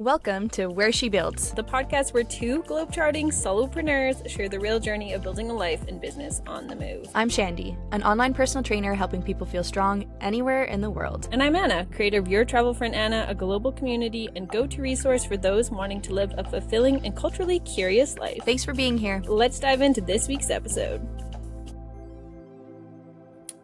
Welcome to Where She Builds. The podcast where two globetrotting solopreneurs share the real journey of building a life and business on the move. I'm Shandy, an online personal trainer helping people feel strong anywhere in the world. And I'm Anna, creator of Your Travel Friend Anna, a global community and go-to resource for those wanting to live a fulfilling and culturally curious life. Thanks for being here. Let's dive into this week's episode.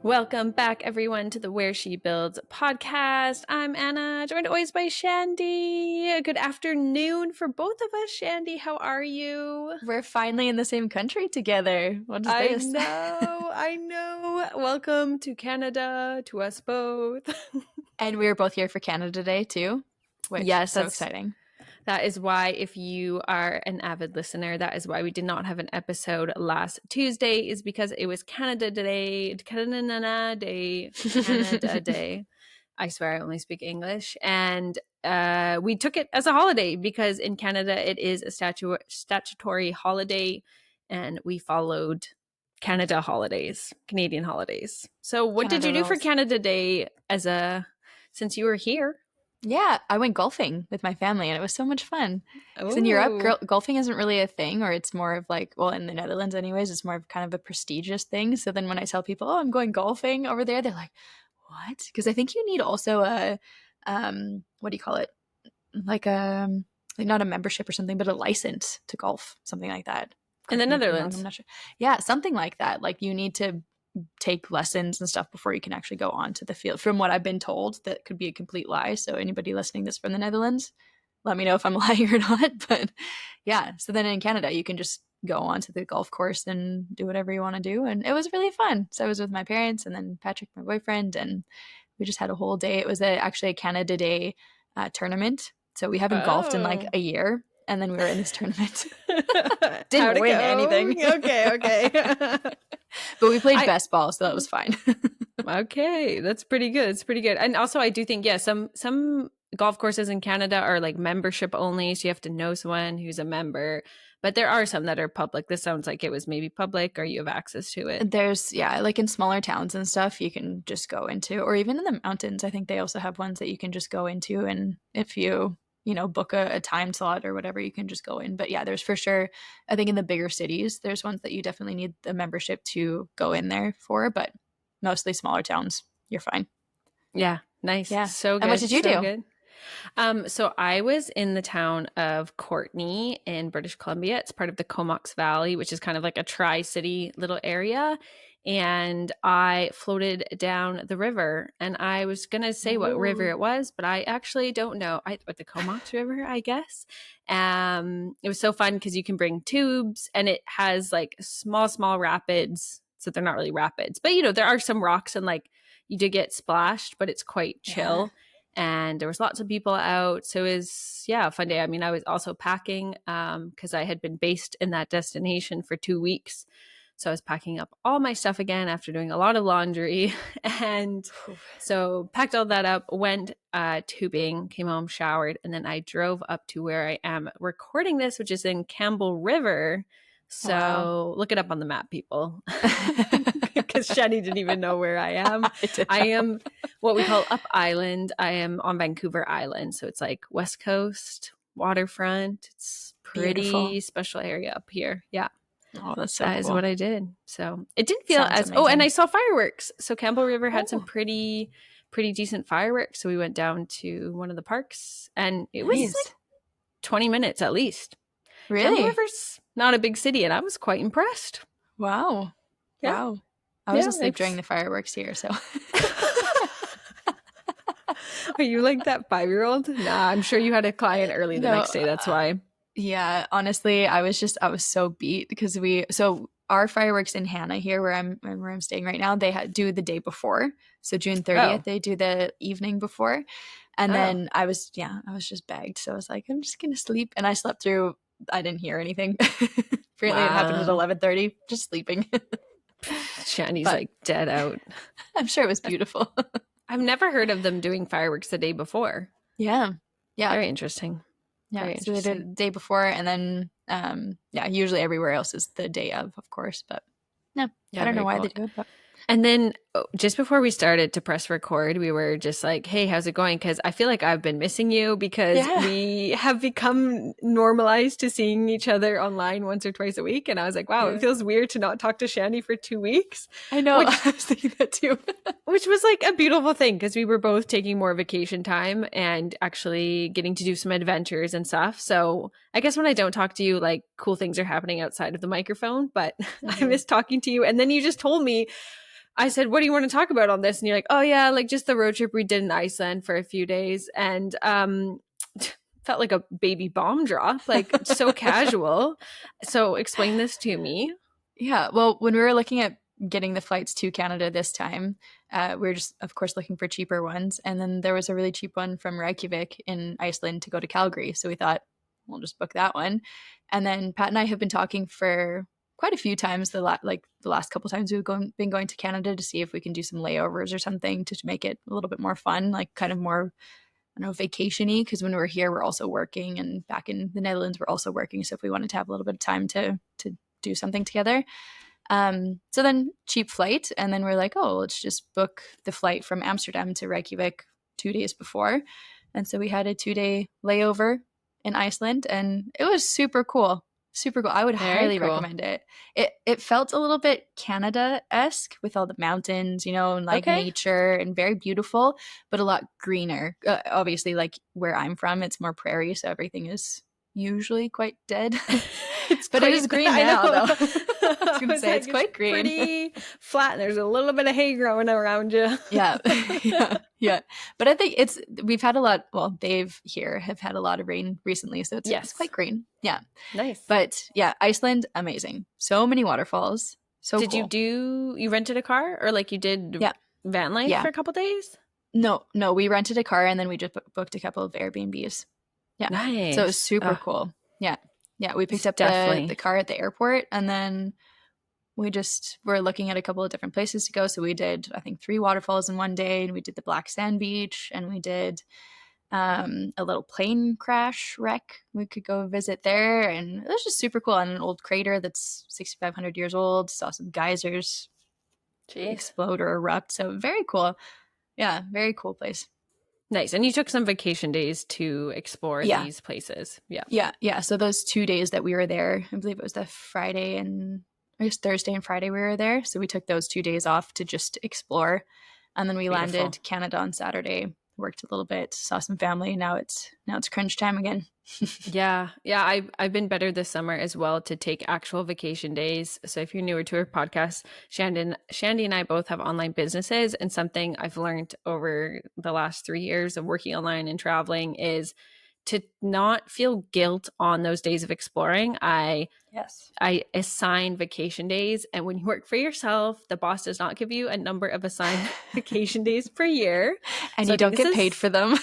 Welcome back, everyone, to the Where She Builds podcast. I'm Anna, joined always by Shandy. Good afternoon for both of us. Shandy, how are you? We're finally in the same country together. What is this? I know. Welcome to Canada, to us both. And we were both here for Canada Day, too. Which yes, is so exciting. That is why, if you are an avid listener, that is why we did not have an episode last Tuesday, is because it was Canada Day. Canada Day. I swear I only speak English. And we took it as a holiday because in Canada it is a statutory holiday, and we followed Canadian holidays. So what did you do for Canada Day since you were here? Yeah, I went golfing with my family and it was so much fun. Because in Europe, golfing isn't really a thing, or it's more of like, well, in the Netherlands anyways, it's more of kind of a prestigious thing. So then when I tell people, oh, I'm going golfing over there, they're like, what? Because I think you need also a, what do you call it? Like not a membership or something, but a license to golf, something like that. In the Netherlands? I'm not sure. Yeah, something like that. Like you need to take lessons and stuff before you can actually go onto the field, from what I've been told. That could be a complete lie, so anybody listening that's from the Netherlands, let me know if I'm lying or not. But yeah, so then in Canada you can just go onto the golf course and do whatever you want to do, and it was really fun. So I was with my parents and then Patrick, my boyfriend, and we just had a whole day. It was actually a Canada Day tournament, so we haven't golfed in like a year, and then we were in this tournament. Didn't win anything. Okay. But we played best ball, so that was fine. Okay, that's pretty good. And also I do think, yeah, some golf courses in Canada are like membership only, so you have to know someone who's a member. But there are some that are public. This sounds like it was maybe public, or you have access to it. There's, yeah, like in smaller towns and stuff, you can just go into, or even in the mountains, I think they also have ones that you can just go into. And if you book a time slot or whatever, you can just go in. But yeah, there's for sure, I think in the bigger cities, there's ones that you definitely need the membership to go in there for, but mostly smaller towns, you're fine. Yeah, nice. Yeah. So good. And what did you do? Good. So I was in the town of Courtenay in British Columbia. It's part of the Comox Valley, which is kind of like a tri-city little area. And I floated down the river, and I was going to say what river it was, but I actually don't know. The Comox River, I guess. It was so fun because you can bring tubes, and it has like small rapids. So they're not really rapids, but there are some rocks, and like you did get splashed, but it's quite chill. Yeah. And there was lots of people out. So it was, a fun day. I mean, I was also packing because I had been based in that destination for 2 weeks. So I was packing up all my stuff again after doing a lot of laundry. And so packed all that up, went tubing, came home, showered, and then I drove up to where I am recording this, which is in Campbell River. So Look it up on the map, people. Because Shani didn't even know where I am. I am what we call Up Island. I am on Vancouver Island. So it's like West Coast, waterfront. It's pretty beautiful. Special area up here. Yeah. Oh, that's so That cool. is what I did. So it didn't feel as amazing. Oh, and I saw fireworks. So Campbell River had some pretty decent fireworks. So we went down to one of the parks, and it was like 20 minutes at least. Really? Campbell River's not a big city, and I was quite impressed. Wow. Yeah. Wow. I was asleep during the fireworks here, so. Are you like that 5-year-old? Nah, I'm sure you had a client early the next day. That's why. Yeah, honestly, I was so beat because our fireworks in Hannah here, where I'm staying right now, they do the day before. So June 30th, they do the evening before. And then I was just bagged. So I was like, I'm just going to sleep. And I slept through, I didn't hear anything. Apparently it happened at 11:30, just sleeping. Shani's like dead out. I'm sure it was beautiful. I've never heard of them doing fireworks the day before. Yeah. Yeah. Very interesting. Yeah, so they did the day before, and then usually everywhere else is the day of course. But no, I don't know why they do it. But. And then just before we started to press record, we were just like, hey, how's it going? Because I feel like I've been missing you because Yeah. we have become normalized to seeing each other online once or twice a week. And I was like, wow, it feels weird to not talk to Shandy for 2 weeks. I know. I was thinking that too. Which was like a beautiful thing because we were both taking more vacation time and actually getting to do some adventures and stuff. So I guess when I don't talk to you, like cool things are happening outside of the microphone, but I miss talking to you. And then you just told me, I said, what do you want to talk about on this? And you're like, oh yeah, like just the road trip we did in Iceland for a few days. And felt like a baby bomb drop, like so casual. So explain this to me. Yeah. Well, when we were looking at getting the flights to Canada this time, we were just, of course, looking for cheaper ones. And then there was a really cheap one from Reykjavik in Iceland to go to Calgary. So we thought, we'll just book that one. And then Pat and I have been talking for quite a few times the last couple times we've been going to Canada to see if we can do some layovers or something to make it a little bit more fun, like kind of more, I don't know, vacation-y, because when we're here we're also working, and back in the Netherlands we're also working. So if we wanted to have a little bit of time to do something together, so then cheap flight, and then we're like, oh, let's just book the flight from Amsterdam to Reykjavik 2 days before. And so we had a 2-day layover in Iceland, and it was super cool. Super cool. I would highly recommend it. It felt a little bit Canada-esque with all the mountains, and like nature, and very beautiful, but a lot greener. Obviously, like where I'm from, it's more prairie, so everything is usually quite dead. But it is green now, though. I was going to say, it's quite green. Pretty flat, and there's a little bit of hay growing around you. Yeah. Yeah. But I think we've had a lot, well, they've here have had a lot of rain recently, so it's quite green. Yeah. Nice. But yeah, Iceland, amazing. So many waterfalls. So did cool. you rented a car, or like you did van life for a couple days? No, we rented a car, and then we just booked a couple of Airbnbs. Yeah. Nice. So it was super cool. Yeah. Yeah. We picked up the car at the airport, and then we just were looking at a couple of different places to go. So we did, I think, 3 waterfalls in one day, and we did the Black Sand Beach, and we did a little plane crash wreck. We could go visit there, and it was just super cool. And an old crater that's 6,500 years old. Saw some geysers explode or erupt. So very cool. Yeah, very cool place. Nice. And you took some vacation days to explore these places. Yeah. So those 2 days that we were there, I believe it was the Friday and I guess Thursday and Friday we were there. So we took those 2 days off to just explore. And then we landed Canada on Saturday, worked a little bit, saw some family. Now it's crunch time again. Yeah. I've been better this summer as well to take actual vacation days. So if you're newer to our podcast, Shandy and I both have online businesses, and something I've learned over the last 3 years of working online and traveling is to not feel guilt on those days of exploring. I assign vacation days, and when you work for yourself, the boss does not give you a number of assigned vacation days per year, and so you don't get paid for them.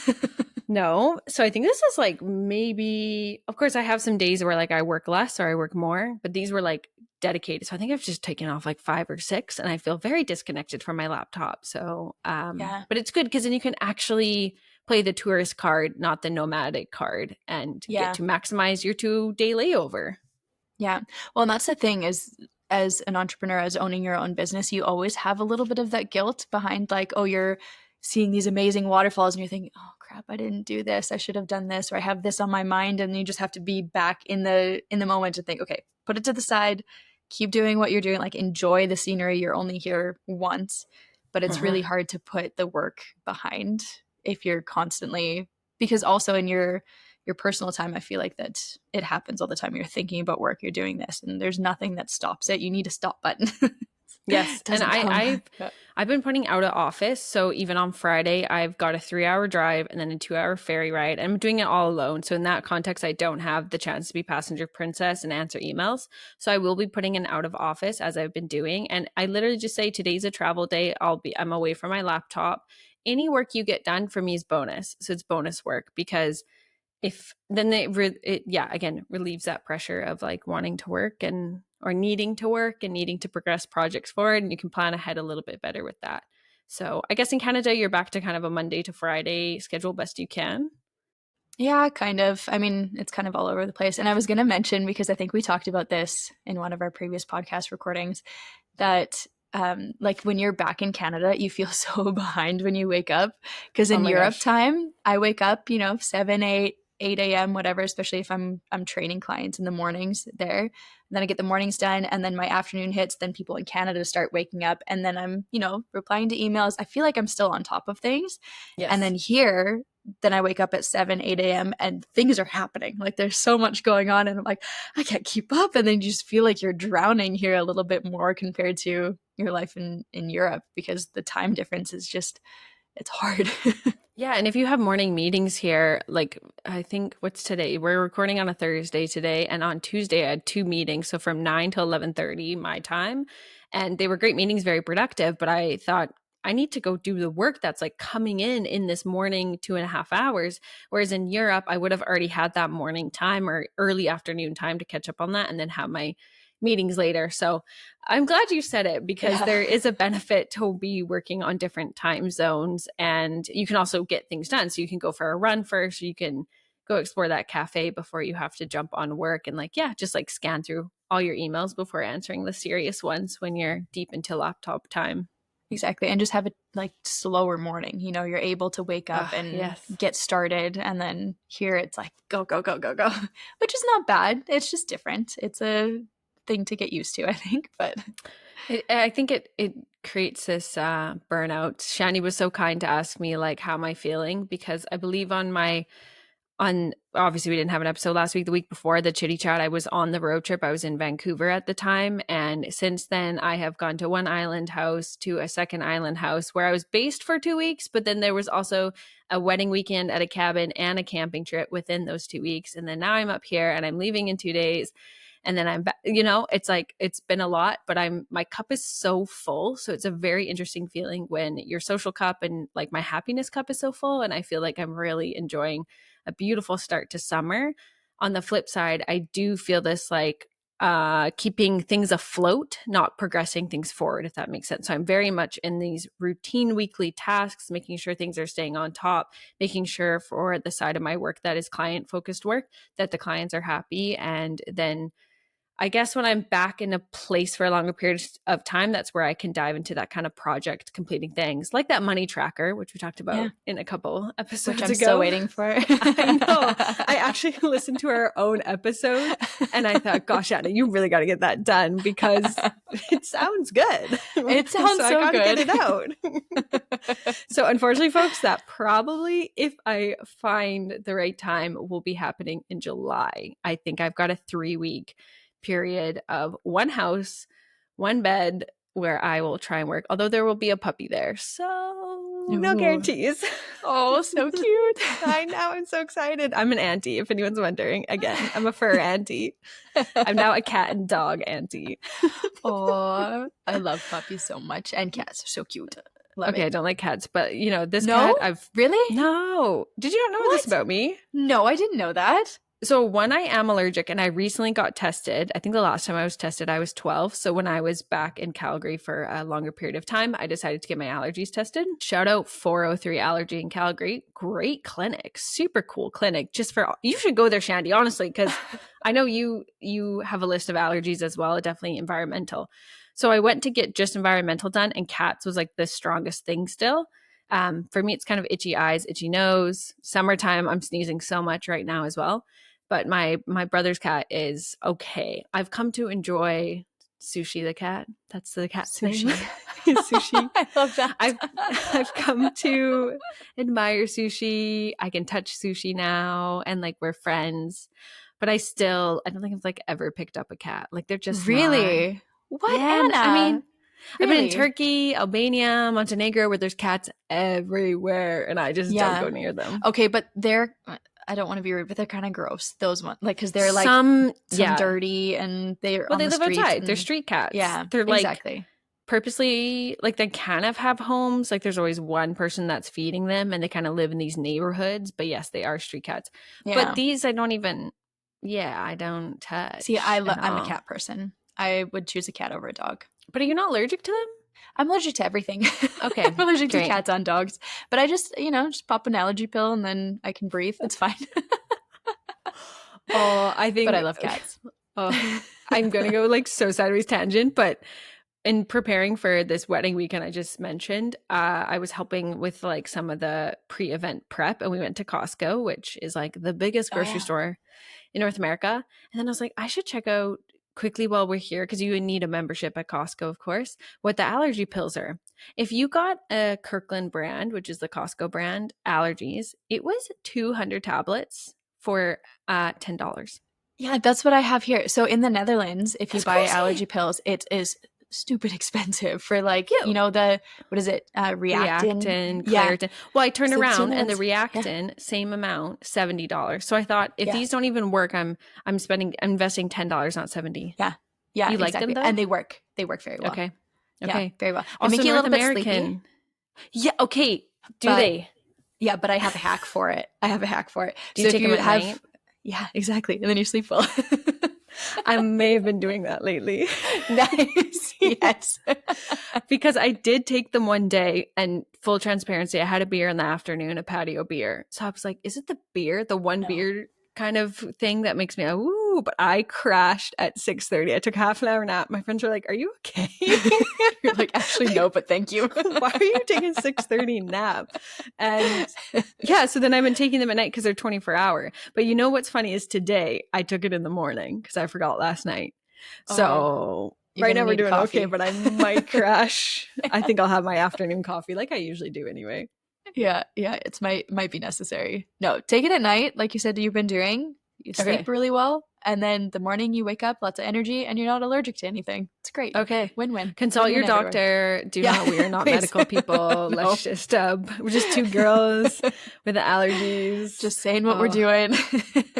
No. So I think this is like, maybe, of course I have some days where like I work less or I work more, but these were like dedicated. So I think I've just taken off like 5 or 6, and I feel very disconnected from my laptop. So, but it's good because then you can actually play the tourist card, not the nomadic card, and get to maximize your 2-day layover. Yeah. Well, and that's the thing is, as an entrepreneur, as owning your own business, you always have a little bit of that guilt behind, like, oh, you're seeing these amazing waterfalls and you're thinking, oh crap, I didn't do this. I should have done this, or I have this on my mind. And you just have to be back in the moment to think, okay, put it to the side, keep doing what you're doing, like enjoy the scenery. You're only here once, but it's really hard to put the work behind if you're constantly, because also in your personal time, I feel like that it happens all the time. You're thinking about work, you're doing this, and there's nothing that stops it. You need a stop button. Yes. And I've been putting out of office. So even on Friday, I've got a 3-hour drive and then a 2-hour ferry ride. I'm doing it all alone. So in that context, I don't have the chance to be passenger princess and answer emails. So I will be putting an out of office, as I've been doing. And I literally just say, today's a travel day. I'm away from my laptop. Any work you get done for me is bonus. So it's bonus work, because if then again relieves that pressure of like wanting to work or needing to work and needing to progress projects forward, and you can plan ahead a little bit better with that. So I guess in Canada, you're back to kind of a Monday to Friday schedule best you can. Yeah, kind of. I mean, it's kind of all over the place. And I was going to mention, because I think we talked about this in one of our previous podcast recordings, that like when you're back in Canada, you feel so behind when you wake up. Because Oh in my Europe gosh. time, I wake up, 7, 8 a.m., whatever, especially if I'm training clients in the mornings there. And then I get the mornings done, and then my afternoon hits, then people in Canada start waking up, and then I'm, replying to emails. I feel like I'm still on top of things. And Yes. then here, then I wake up at 7, 8 a.m. and things are happening. Like there's so much going on, and I'm like, I can't keep up. And then you just feel like you're drowning here a little bit more compared to your life in Europe, because the time difference is just, it's hard. Yeah, and if you have morning meetings here, like I think what's today? We're recording on a Thursday today, and on Tuesday I had 2 meetings, so from 9 to 11:30 my time, and they were great meetings, very productive, but I thought I need to go do the work that's like coming in this morning 2.5 hours. Whereas in Europe, I would have already had that morning time or early afternoon time to catch up on that and then have my meetings later. So I'm glad you said it, because Yeah. there is a benefit to be working on different time zones, and you can also get things done. So you can go for a run first, you can go explore that cafe before you have to jump on work, and just like scan through all your emails before answering the serious ones when you're deep into laptop time. Exactly. And just have a like slower morning. You're able to wake up and Yes. get started. And then here it's like go, go, go, go, go, which is not bad. It's just different. It's a thing to get used to, I think. But I think it creates this burnout. Shani was so kind to ask me like, how am I feeling? Because I believe on obviously we didn't have an episode last week. The week before, the Chitty Chat, I was on the road trip. I was in Vancouver at the time, and since then I have gone to one island house, to a second island house, where I was based for 2 weeks, but then there was also a wedding weekend at a cabin and a camping trip within those 2 weeks, and then now I'm up here and I'm leaving in 2 days, and then I'm back. It's like it's been a lot, but my cup is so full. So it's a very interesting feeling when your social cup and like my happiness cup is so full, and I feel like I'm really enjoying a beautiful start to summer. On the flip side, I do feel this like keeping things afloat, not progressing things forward, if that makes sense. So I'm very much in these routine weekly tasks, making sure things are staying on top, making sure for the side of my work that is client focused work, that the clients are happy. And then I guess when I'm back in a place for a longer period of time, that's where I can dive into that kind of project completing things, like that money tracker, which we talked about yeah, in a couple episodes which I'm ago. still waiting for. I know. I actually listened to our own episode and I thought, gosh, Anna, you really got to get that done, because it sounds good. It sounds so I so got to good. get it out. So unfortunately, folks, that probably, if I find the right time, will be happening in July. I think I've got a 3-week period of one house, one bed, where I will try and work, although there will be a puppy there. So no Ooh. guarantees. Oh, so cute. I know. I'm so excited. I'm an auntie, if anyone's wondering. Again, I'm a fur auntie. I'm now a cat and dog auntie. Oh, I love puppies so much. And cats are so cute. Love Okay, I it. don't like cats, but this No? cat I've Really? No. Did you not know this What? about me? No, I didn't know that. So one, I am allergic, and I recently got tested. I think the last time I was tested, I was 12. So when I was back in Calgary for a longer period of time, I decided to get my allergies tested. Shout out 403 Allergy in Calgary. Great clinic, super cool clinic. You should go there, Shandy, honestly, because I know you have a list of allergies as well, definitely environmental. So I went to get just environmental done, and cats was like the strongest thing still. For me, it's kind of itchy eyes, itchy nose. Summertime, I'm sneezing so much right now as well. But my brother's cat is okay. I've come to enjoy Sushi the cat. That's the cat's Sushi. name. Sushi. I love that. I've come to admire Sushi. I can touch Sushi now, and like we're friends. But I don't think I've like ever picked up a cat. Like they're just really? not. What, Yeah, Anna? I mean, I've been in Really? Turkey, Albania, Montenegro, where there's cats everywhere, and I just don't go near them. Okay, but I don't want to be rude, but they're kind of gross. Those ones, like, because they're like some dirty, and they're well, on they the live street. outside. They're street cats. Yeah, They're like exactly. purposely, like they kind of have homes. Like there's always one person that's feeding them, and they kind of live in these neighborhoods. But yes, they are street cats. Yeah. But these, I don't even. Yeah, I don't touch. See, I'm a all. cat person. I would choose a cat over a dog. But are you not allergic to them? I'm allergic to everything. Okay, I'm allergic great. to cats and dogs. But I just, just pop an allergy pill and then I can breathe. It's fine. Oh, I think. But I love cats. Oh, I'm gonna go like so sideways tangent, but in preparing for this wedding weekend I just mentioned, I was helping with like some of the pre-event prep, and we went to Costco, which is like the biggest grocery store in North America. And then I was like, I should check out quickly while we're here, because you would need a membership at Costco, of course, what the allergy pills are. If you got a Kirkland brand, which is the Costco brand, allergies, it was 200 tablets for $10. Yeah, that's what I have here. So in the Netherlands, if you That's buy crazy. allergy pills, it is stupid expensive for like, Cute. you know, the, what is it? Reactin, Yeah. Claritin. Well, I turned So around and the Netherlands- Reactin, same amount, $70. So I thought, if Yeah. these don't even work, I'm investing $10, not 70. Yeah. Yeah. You like exactly. them though? And they work. They work very well. Okay. Yeah, Okay. very well. They Also, make you a North little bit sleepy. American. Yeah. Okay. Do But- they? Yeah, but I have a hack for it. Do you So take if them at night? Yeah, exactly. And then you sleep well. I may have been doing that lately. Nice. Yes. Because I did take them one day, and full transparency, I had a beer in the afternoon, a patio beer. So I was like, is it the beer, the one No. beer kind of thing that makes me, ooh, but I crashed at 6:30. I took half an hour nap. My friends were like, are you okay? You're like, actually, no, but thank you. Why are you taking 6:30 nap? And yeah, so then I've been taking them at night because they're 24-hour. But you know what's funny is today I took it in the morning because I forgot last night. So You're right gonna now we're need doing coffee. okay, but I might crash. I think I'll have my afternoon coffee like I usually do anyway. Yeah, it's might be necessary. No, take it at night, like you said you've been doing. You sleep Okay. really well, and then the morning you wake up, lots of energy, and you're not allergic to anything. It's great. Okay. Win-win. Consult your Win-win everywhere. doctor. Do not. We are not please. medical people. No. Let's just we're just two girls with allergies. Just saying what we're Oh. doing.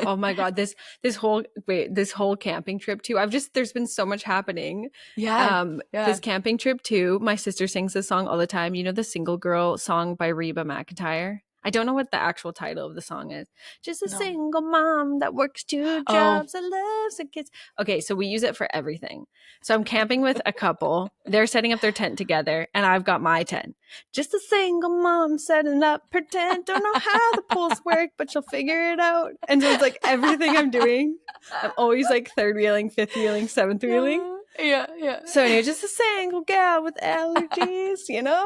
Oh my god, this whole camping trip too. There's been so much happening. Yeah. This camping trip too. My sister sings this song all the time. You know the Single Girl song by Reba McEntire? I don't know what the actual title of the song is. Just a No. single mom that works 2 jobs and loves her kids. Okay, so we use it for everything. So I'm camping with a couple. They're setting up their tent together, and I've got my tent. Just a single mom setting up her tent. Don't know how the poles work, but she'll figure it out. And so it's like everything I'm doing, I'm always like third wheeling, fifth wheeling, seventh wheeling. Yeah. So anyway, just a single gal with allergies, you know?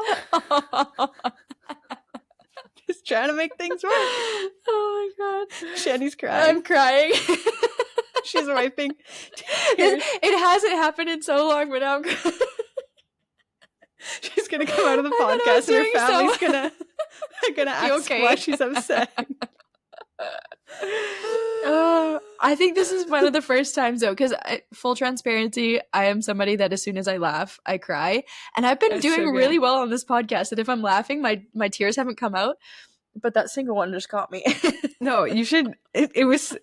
Just trying to make things work. Oh my god. Shandy's crying. I'm crying. She's wiping. It hasn't happened in so long, but now I'm crying. She's gonna come out of the I thought I was podcast and her doing so family's well. gonna ask okay? why she's upset. I think this is one of the first times though, because full transparency, I am somebody that as soon as I laugh, I cry, and I've been That's doing so good. really well on this podcast. And if I'm laughing, my tears haven't come out, but that single one just got me. No, you should. It was.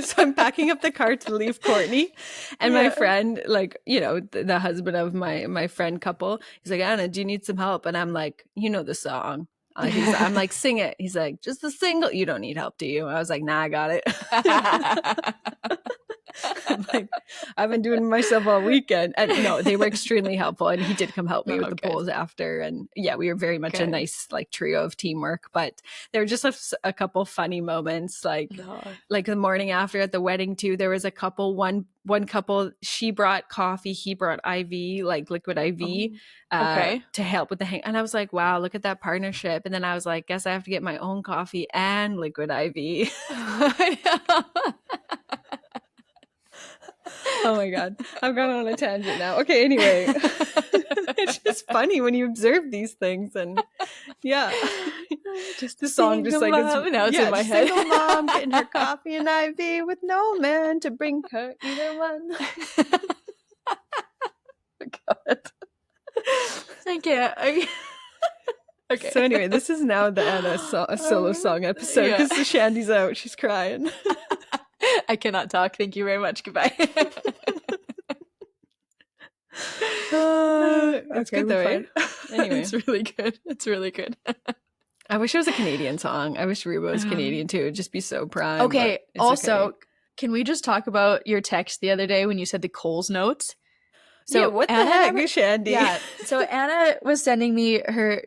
So I'm packing up the car to leave Courtney, and my Yeah. friend, like, you know, the husband of my friend couple, he's like, Anna, do you need some help? And I'm like, you know the song. I'm like, sing it. He's like, just the single. You don't need help, do you? I was like, nah, I got it. I'm like, I've been doing it myself all weekend. And no, they were extremely helpful. And he did come help me with the Okay. polls after. And yeah, we were very much a Good. nice like trio of teamwork. But there were just a couple funny moments. Like the morning after at the wedding too, there was a couple, one couple, she brought coffee, he brought IV, like liquid IV. Okay. To help with the hang. And I was like, wow, look at that partnership. And then I was like, guess I have to get my own coffee and liquid IV. Oh my God. I've gone on a tangent now. Okay, anyway. It's just funny when you observe these things. And yeah. Just the song just like now it's in my head. Single mom getting her coffee and IV with no man to bring her either one. God. I can't. Okay. So anyway, this is now the Anna solo song episode because Shandy's out. She's crying. I cannot talk. Thank you very much. Goodbye. It's good though, right? Anyway. It's really good. It's really good. I wish it was a Canadian song. I wish Reba was Canadian too. It'd just be so prime. Okay. but it's Also, okay. can we just talk about your text the other day when you said the Coles notes? So what the heck, Shandy? Yeah. So Anna was sending me her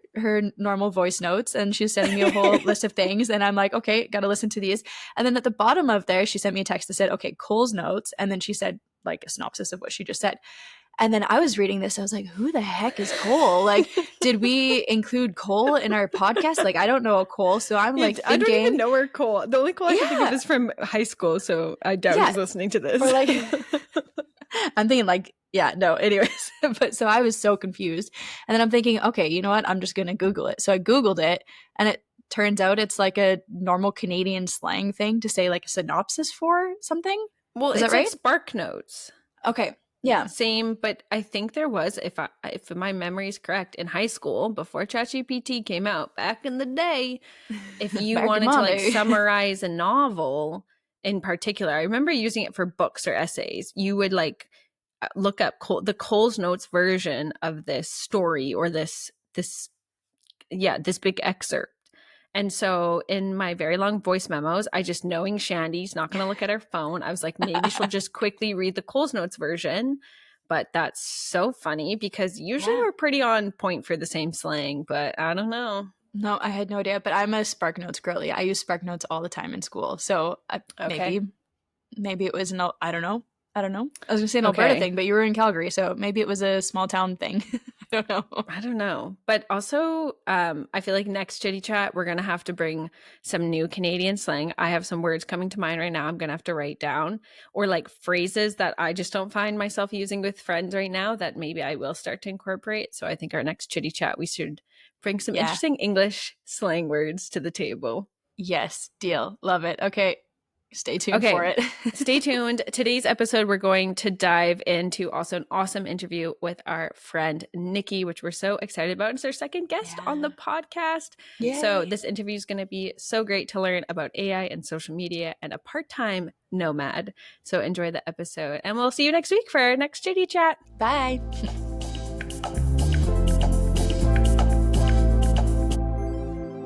normal voice notes, and she was sending me a whole list of things, and I'm like, okay, gotta listen to these. And then at the bottom of there, she sent me a text that said, okay, Coles notes, and then she said like a synopsis of what she just said. And then I was reading this. I was like, who the heck is Cole? Like, did we include Cole in our podcast? Like, I don't know a Cole. So I'm like thinking. I don't even know where Cole. The only Cole I can think of is from high school. So I doubt he's listening to this. Or like, I'm thinking like, yeah, no, anyways. But so I was so confused. And then I'm thinking, okay, you know what? I'm just going to Google it. So I Googled it, and it turns out it's like a normal Canadian slang thing to say like a synopsis for something. Well, is it's that right? like Spark Notes. Okay. Yeah. Same, but I think there was, if my memory is correct, in high school, before ChatGPT came out, back in the day, if you wanted to like summarize a novel in particular, I remember using it for books or essays, you would like look up the Cole's Notes version of this story or this big excerpt. And so in my very long voice memos, I just, knowing Shandy's not going to look at her phone, I was like, maybe she'll just quickly read the Cole's Notes version. But that's so funny because usually we're pretty on point for the same slang, but I don't know. No, I had no idea, but I'm a Spark Notes girly. I use Spark Notes all the time in school. So maybe it was I don't know. I was going to say an Alberta thing, but you were in Calgary, so maybe it was a small town thing. I don't know. But also, I feel like next Chitty Chat, we're going to have to bring some new Canadian slang. I have some words coming to mind right now I'm going to have to write down, or like phrases that I just don't find myself using with friends right now that maybe I will start to incorporate. So I think our next Chitty Chat, we should bring some interesting English slang words to the table. Yes, deal. Love it. Okay. Stay tuned for it. Stay tuned. Today's episode, we're going to dive into also an awesome interview with our friend Nikki, which we're so excited about. It's our second guest on the podcast. Yay. So this interview is going to be so great to learn about AI and social media and a part-time nomad. So enjoy the episode, and we'll see you next week for our next Chitty Chat. Bye.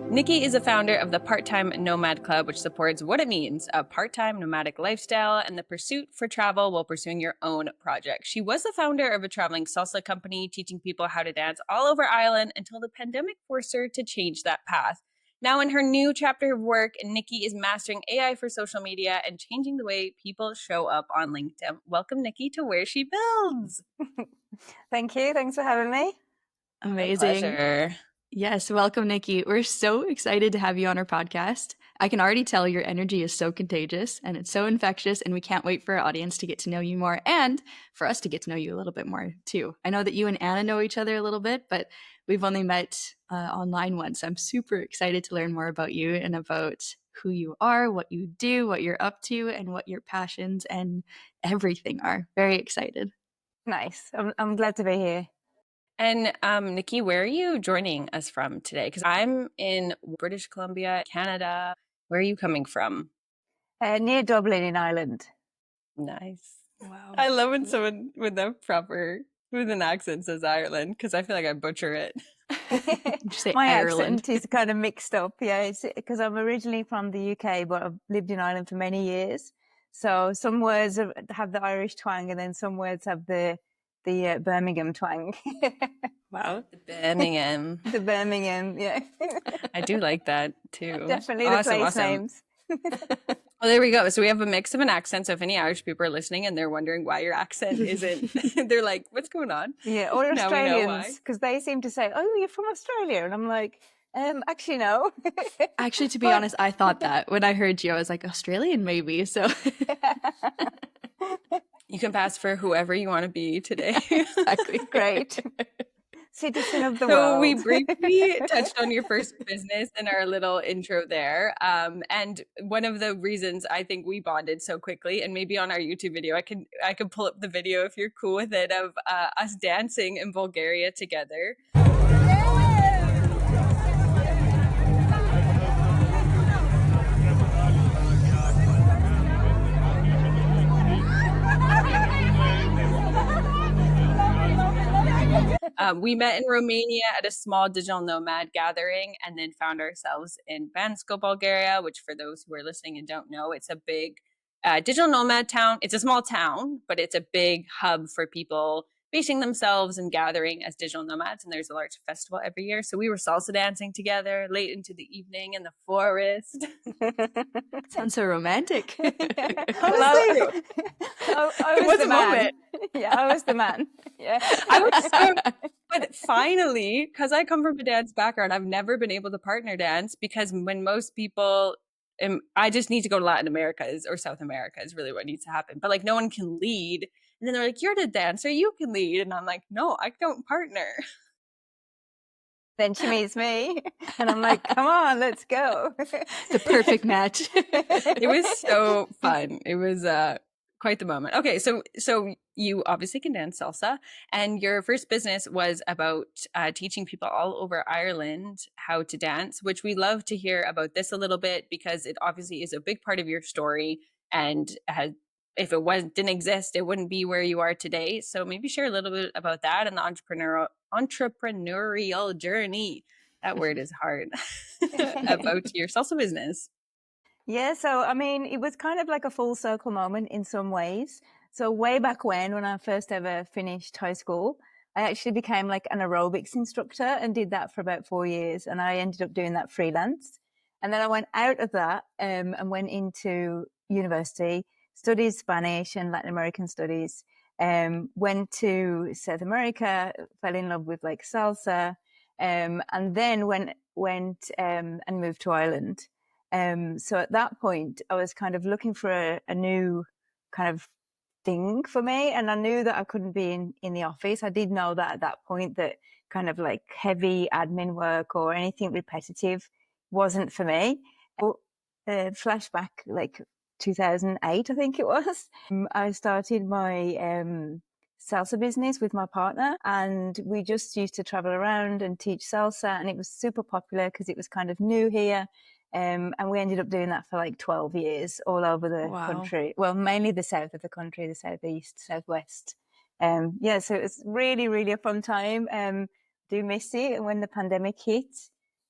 Nikki is a founder of the Part-Time Nomad Club, which supports what it means, a part-time nomadic lifestyle and the pursuit for travel while pursuing your own project. She was the founder of a traveling salsa company, teaching people how to dance all over Ireland until the pandemic forced her to change that path. Now in her new chapter of work, Nikki is mastering AI for social media and changing the way people show up on LinkedIn. Welcome, Nikki, to Where She Builds. Thank you. Thanks for having me. Amazing. My pleasure. Yes, welcome, Nikki. We're so excited to have you on our podcast. I can already tell your energy is so contagious and it's so infectious, and we can't wait for our audience to get to know you more and for us to get to know you a little bit more too. I know that you and Anna know each other a little bit, but we've only met online once. I'm super excited to learn more about you and about who you are, what you do, what you're up to, and what your passions and everything are. Very excited. Nice. I'm glad to be here. And Nikki, where are you joining us from today? Because I'm in British Columbia, Canada. Where are you coming from? Near Dublin in Ireland. Nice. Wow. I love when someone with an accent says Ireland, because I feel like I butcher it. My accent is kind of mixed up. Yeah, it's because I'm originally from the UK, but I've lived in Ireland for many years. So some words have the Irish twang, and then some words have the Birmingham twang. Wow. The Birmingham. The Birmingham, yeah. I do like that too. Definitely the place names. Well, there we go. So we have a mix of an accent. So if any Irish people are listening and they're wondering why your accent isn't, they're like, what's going on? Yeah, or Australians, because they seem to say, oh, you're from Australia. And I'm like, actually, no. Actually, to be honest, I thought that when I heard you, I was like, Australian maybe. So you can pass for whoever you want to be today. Exactly. Great. Citizen of the world. So we briefly touched on your first business in our little intro there. And one of the reasons I think we bonded so quickly, and maybe on our YouTube video, I can pull up the video if you're cool with it, of us dancing in Bulgaria together. We met in Romania at a small digital nomad gathering, and then found ourselves in Bansko, Bulgaria, which, for those who are listening and don't know, it's a big digital nomad town. It's a small town, but it's a big hub for people basing themselves and gathering as digital nomads. And there's a large festival every year. So we were salsa dancing together late into the evening in the forest. Sounds so romantic. I was the moment. Yeah, I was the man. Yeah. I was so, but finally, because I come from a dance background, I've never been able to partner dance, because when most people, I just need to go to Latin America or South America is really what needs to happen. But like no one can lead. And then they're like, you're the dancer, you can lead. And I'm like, no, I don't partner. Then she meets me and I'm like, come on, let's go. The perfect match. It was so fun. It was quite the moment. Okay, so you obviously can dance salsa, and your first business was about teaching people all over Ireland how to dance, which we love to hear about this a little bit, because it obviously is a big part of your story, and if it didn't exist, it wouldn't be where you are today. So maybe share a little bit about that and the entrepreneurial journey. That word is hard. About your salsa business. Yeah, so I mean, it was kind of like a full circle moment in some ways. So way back when I first ever finished high school, I actually became like an aerobics instructor and did that for about 4 years. And I ended up doing that freelance. And then I went out of that and went into university, studied Spanish and Latin American studies, went to South America, fell in love with like salsa, and then went and moved to Ireland. So at that point, I was kind of looking for a new kind of thing for me. And I knew that I couldn't be in the office. I did know that at that point, that kind of like heavy admin work or anything repetitive wasn't for me. Flashback, like 2008, I think it was. I started my salsa business with my partner, and we just used to travel around and teach salsa, and it was super popular because it was kind of new here. And we ended up doing that for like 12 years all over the country. Well, mainly the south of the country, the southeast, southwest. Yeah, so it was really, really a fun time. Do miss it. And when the pandemic hit,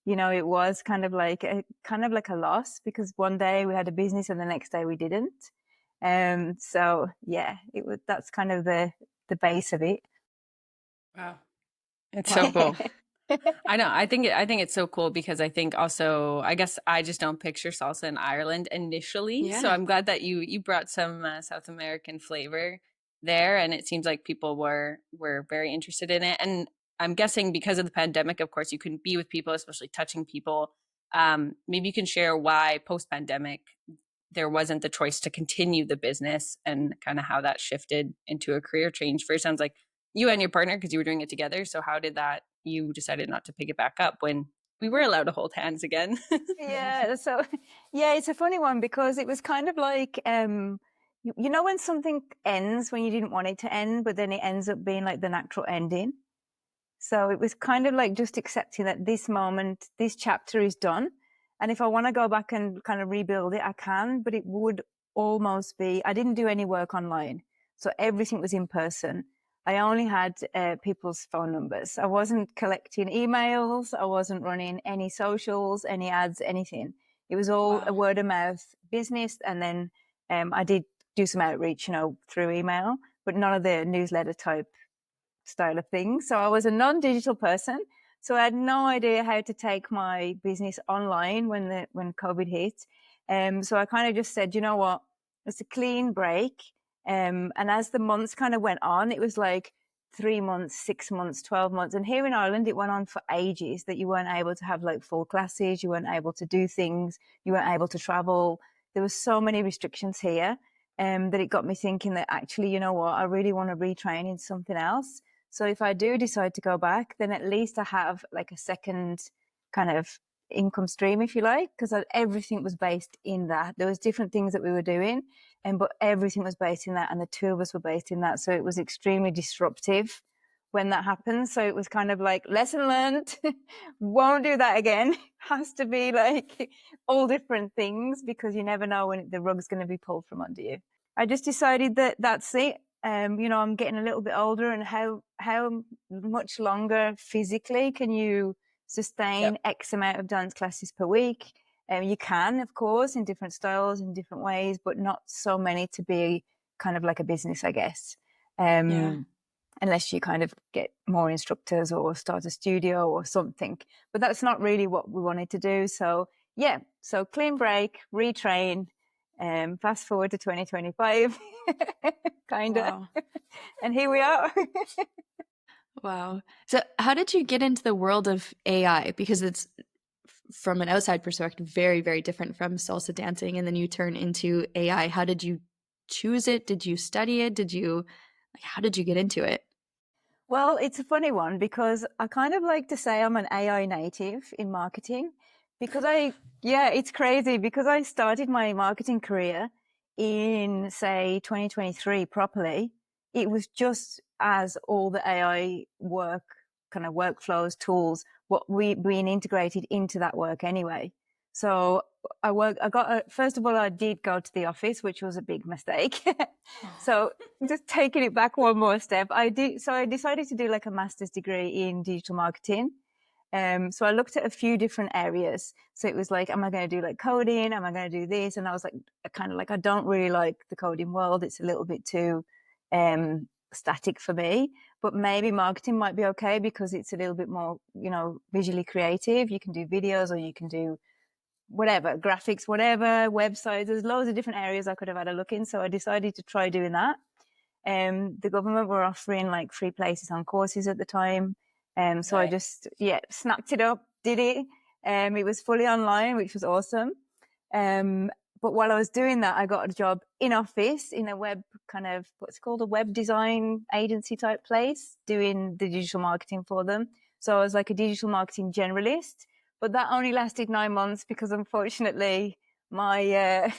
you know, it was kind of like a loss, because one day we had a business and the next day we didn't. So yeah, that's kind of the base of it. Wow. It's so cool. I know. I think it's so cool, because I think also, I guess I just don't picture salsa in Ireland initially. Yeah. So I'm glad that you brought some South American flavor there, and it seems like people were very interested in it. And I'm guessing because of the pandemic, of course, you couldn't be with people, especially touching people. Maybe you can share why post-pandemic there wasn't the choice to continue the business, and kind of how that shifted into a career change. For it sounds like you and your partner, because you were doing it together. So how did that, you decided not to pick it back up when we were allowed to hold hands again? Yeah, so yeah, it's a funny one, because it was kind of like you know, when something ends when you didn't want it to end, but then it ends up being like the natural ending. So it was kind of like just accepting that this moment, this chapter is done. And if I want to go back and kind of rebuild it, I can, but it would almost be, I didn't do any work online. So everything was in person. I only had people's phone numbers. I wasn't collecting emails. I wasn't running any socials, any ads, anything. It was all a word of mouth business. And then I did do some outreach, you know, through email, but none of the newsletter type style of things. So I was a non-digital person. So I had no idea how to take my business online when COVID hit. So I kind of just said, you know what, it's a clean break. And as the months kind of went on, it was like 3 months, 6 months, 12 months. And here in Ireland, it went on for ages, that you weren't able to have like full classes. You weren't able to do things. You weren't able to travel. There were so many restrictions here that it got me thinking that actually, you know what, I really want to retrain in something else. So if I do decide to go back, then at least I have like a second kind of income stream, if you like, because everything was based in that. There was different things that we were doing, but everything was based in that, and the two of us were based in that. So it was extremely disruptive when that happened. So it was kind of like, lesson learned, won't do that again. Has to be like all different things, because you never know when the rug's going to be pulled from under you. I just decided that that's it. You know, I'm getting a little bit older, and how much longer physically can you sustain X amount of dance classes per week? You can, of course, in different styles, in different ways, but not so many to be kind of like a business, I guess. Unless you kind of get more instructors or start a studio or something. But that's not really what we wanted to do. So yeah, so clean break, retrain, Fast forward to 2025, kind of, Wow. and here we are. Wow. So how did you get into the world of AI? Because it's, from an outside perspective, very, very different from salsa dancing. And then you turn into AI. How did you choose it? Did you study it? How did you get into it? Well, it's a funny one because I kind of like to say I'm an AI native in marketing because it's crazy because I started my marketing career in, say, 2023 properly. It was just as all the AI work, kind of workflows, tools, what we being integrated into that work anyway. So first of all, I did go to the office, which was a big mistake. So just taking it back one more step, I decided to do like a master's degree in digital marketing. So I looked at a few different areas. So it was like, am I going to do like coding? Am I going to do this? And I was like, kind of like, I don't really like the coding world. It's a little bit too static for me, but maybe marketing might be okay because it's a little bit more, visually creative. You can do videos or you can do whatever, graphics, whatever, websites. There's loads of different areas I could have had a look in. So I decided to try doing that. The government were offering like free places on courses at the time. So I just, snapped it up, did it. It was fully online, which was awesome. But while I was doing that, I got a job in office in a web kind of, what's it called, a web design agency type place, doing the digital marketing for them. So I was like a digital marketing generalist, but that only lasted 9 months because unfortunately my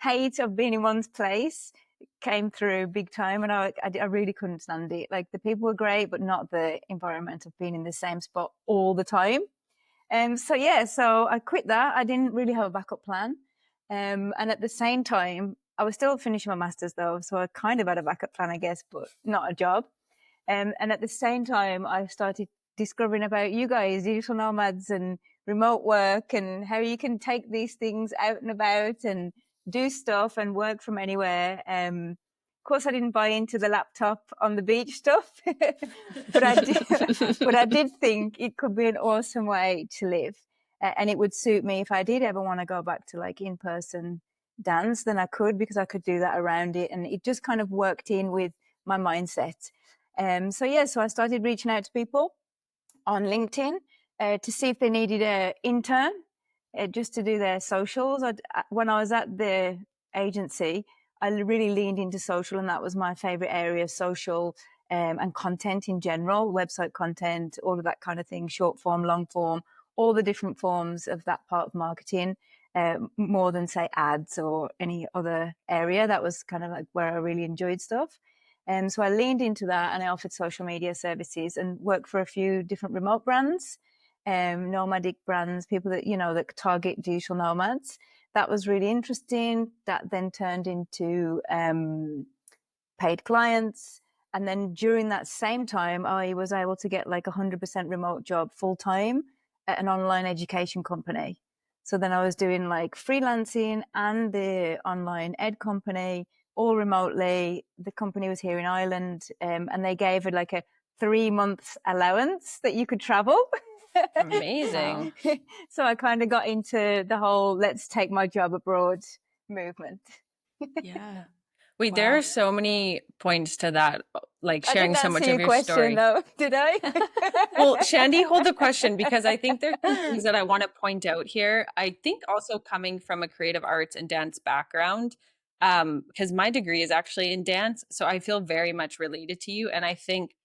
hate of being in one's place came through big time, and I really couldn't stand it. Like the people were great, but not the environment of being in the same spot all the time. So I quit that. I didn't really have a backup plan. And at the same time, I was still finishing my master's though. So I kind of had a backup plan, I guess, but not a job. And at the same time, I started discovering about you guys, digital nomads and remote work, and how you can take these things out and about and do stuff and work from anywhere. Of course, I didn't buy into the laptop on the beach stuff, but I did think it could be an awesome way to live, and it would suit me if I did ever want to go back to like in-person dance. Then I could, because I could do that around it, and it just kind of worked in with my mindset. So I started reaching out to people on LinkedIn to see if they needed an intern just to do their socials. When I was at the agency, I really leaned into social, and that was my favorite area, social and content in general, website content, all of that kind of thing, short form, long form, all the different forms of that part of marketing, more than say ads or any other area. That was kind of like where I really enjoyed stuff. So I leaned into that, and I offered social media services and worked for a few different remote brands, nomadic brands, people that, that target digital nomads. That was really interesting. That then turned into paid clients. And then during that same time, I was able to get like 100% remote job full time at an online education company. So then I was doing like freelancing and the online ed company, all remotely. The company was here in Ireland, and they gave it like a 3-month allowance that you could travel. Amazing. So I kind of got into the whole let's take my job abroad movement. Yeah. Wait, Wow. there are so many points to that, like sharing so much of your question, story. though, did I? Well, Shandy, hold the question, because I think there's some things that I want to point out here. I think also coming from a creative arts and dance background, because my degree is actually in dance, so I feel very much related to you. And I think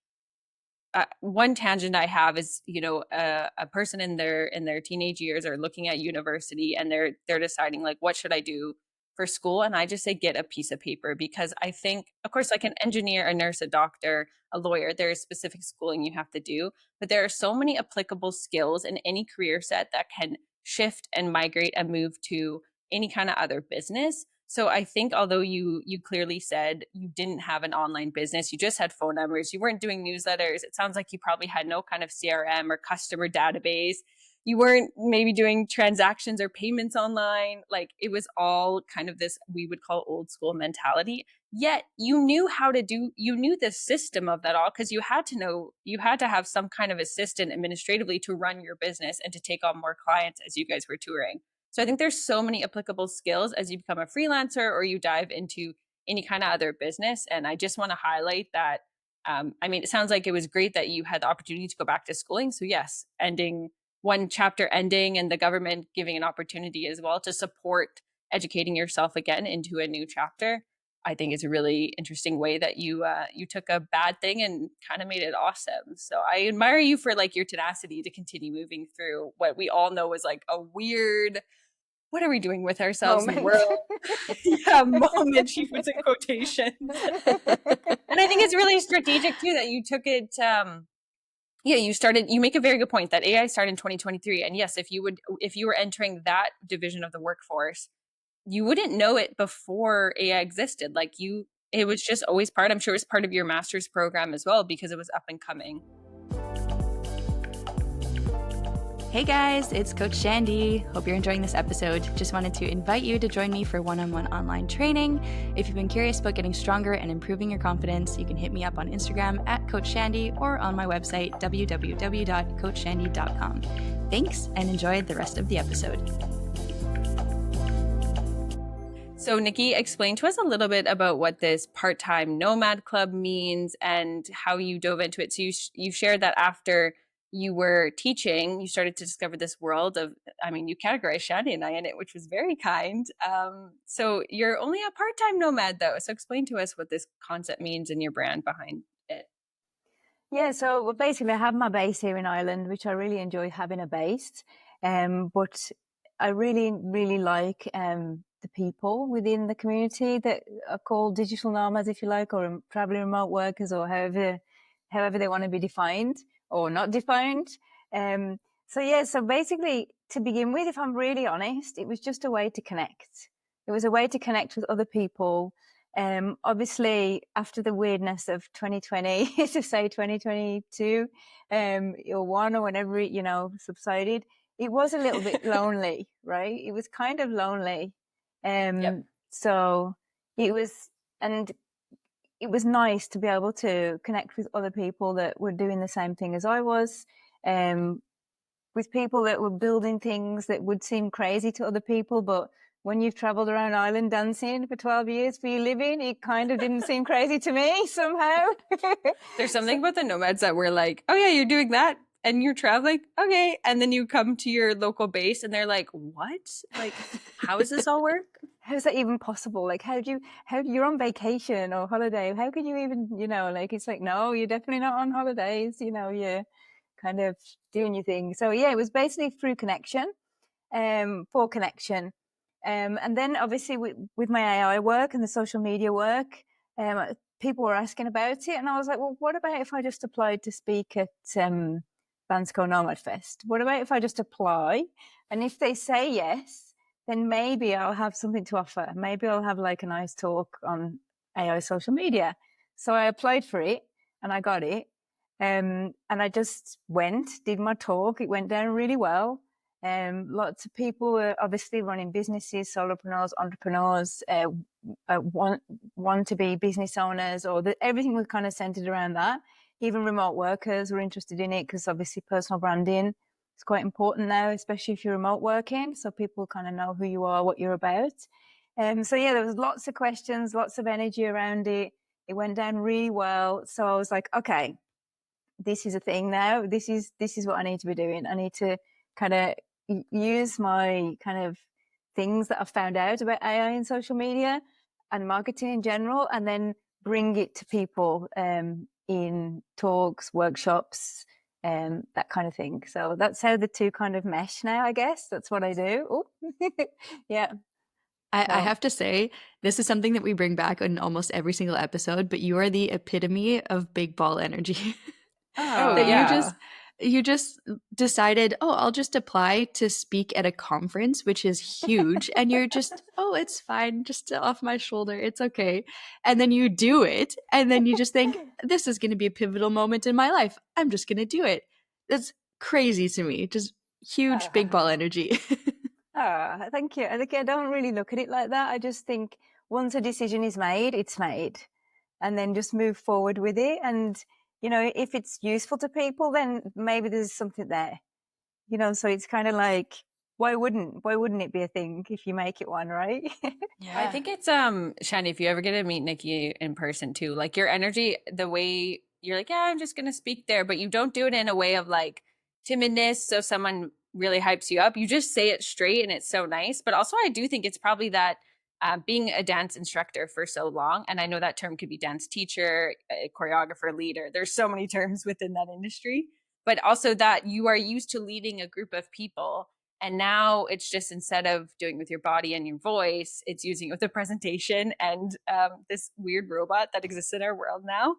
one tangent I have is, a person in their teenage years are looking at university, and they're deciding like, what should I do for school? And I just say, get a piece of paper, because I think, of course, like an engineer, a nurse, a doctor, a lawyer, there's specific schooling you have to do, but there are so many applicable skills in any career set that can shift and migrate and move to any kind of other business. So I think, although you clearly said you didn't have an online business, you just had phone numbers, you weren't doing newsletters, it sounds like you probably had no kind of CRM or customer database. You weren't maybe doing transactions or payments online. Like, it was all kind of this, we would call old school mentality. Yet you knew you knew the system of that all, because you had to have some kind of assistant administratively to run your business and to take on more clients as you guys were touring. So I think there's so many applicable skills as you become a freelancer or you dive into any kind of other business. And I just want to highlight that. I mean, it sounds like it was great that you had the opportunity to go back to schooling. So yes, one chapter ending and the government giving an opportunity as well to support educating yourself again into a new chapter, I think is a really interesting way that you took a bad thing and kind of made it awesome. So I admire you for like your tenacity to continue moving through what we all know is like a weird, what are we doing with ourselves in the world? Yeah, moment, she puts in quotations. And I think it's really strategic too that you took it. You make a very good point that AI started in 2023. And yes, if you were entering that division of the workforce, you wouldn't know it before AI existed. It was just always I'm sure it was part of your master's program as well because it was up and coming. Hey guys, it's Coach Shandy. Hope you're enjoying this episode. Just wanted to invite you to join me for one-on-one online training. If you've been curious about getting stronger and improving your confidence, you can hit me up on Instagram at Coach Shandy or on my website, www.coachshandy.com. Thanks and enjoy the rest of the episode. So Nikki, explain to us a little bit about what this part-time Nomad Club means and how you dove into it. So you shared that after you were teaching, you started to discover this world of, you categorized Shandy and I in it, which was very kind. So you're only a part-time nomad though. So explain to us what this concept means and your brand behind it. Yeah, so basically I have my base here in Ireland, which I really enjoy having a base. But I really, really like the people within the community that are called digital nomads, if you like, or traveling remote workers, or however they want to be defined or not defined. So basically, to begin with, if I'm really honest, it was just a way to connect. It was a way to connect with other people. Obviously, after the weirdness of 2020, to say 2022, or one or whenever it, subsided, it was a little bit lonely, right? It was kind of lonely. Yep. So it was nice to be able to connect with other people that were doing the same thing as I was, with people that were building things that would seem crazy to other people, but when you've traveled around Ireland dancing for 12 years for your living, it kind of didn't seem crazy to me somehow. There's something about the nomads that were like, oh yeah, you're doing that and you're traveling. Okay. And then you come to your local base and they're like, what? Like, how does this all work? How is that even possible? Like, you're on vacation or holiday. How can you even, it's like, no, you're definitely not on holidays. You're kind of doing your thing. So yeah, it was basically through connection, for connection. And then obviously with my AI work and the social media work, people were asking about it. And I was like, well, what about if I just applied to speak at Bansko Nomad Fest? What about if I just apply? And if they say yes, then maybe I'll have something to offer. Maybe I'll have like a nice talk on AI social media. So I applied for it and I got it. And I just did my talk. It went down really well. Lots of people were obviously running businesses, solopreneurs, entrepreneurs, want to be business owners, or everything was kind of centered around that. Even remote workers were interested in it because obviously personal branding is quite important now, especially if you're remote working. So people kind of know who you are, what you're about. So yeah, there was lots of questions, lots of energy around it. It went down really well. So I was like, okay, this is a thing now. This is what I need to be doing. I need to kind of use my kind of things that I've found out about AI and social media and marketing in general, and then bring it to people in talks, workshops, that kind of thing. So that's how the two kind of mesh now, I guess. That's what I do. Oh, yeah. I have to say, this is something that we bring back in almost every single episode, but you are the epitome of big ball energy. Oh, that yeah. You just decided, oh, I'll just apply to speak at a conference, which is huge. And you're just, oh, it's fine. Just off my shoulder. It's okay. And then you do it. And then you just think, this is going to be a pivotal moment in my life. I'm just going to do it. That's crazy to me. Just huge big ball energy. Thank you. I think I don't really look at it like that. I just think once a decision is made, it's made. And then just move forward with it. And if it's useful to people, then maybe there's something there, so it's kind of like, why wouldn't it be a thing if you make it one, right? Yeah. I think it's Shani, if you ever get to meet Nikki in person too, like your energy, the way you're like, yeah, I'm just gonna speak there, but you don't do it in a way of like timidness, so someone really hypes you up. You just say it straight and it's so nice. But also I do think it's probably that being a dance instructor for so long, and I know that term could be dance teacher, choreographer, leader. There's so many terms within that industry, but also that you are used to leading a group of people. And now it's just, instead of doing with your body and your voice, it's using it with a presentation and this weird robot that exists in our world now.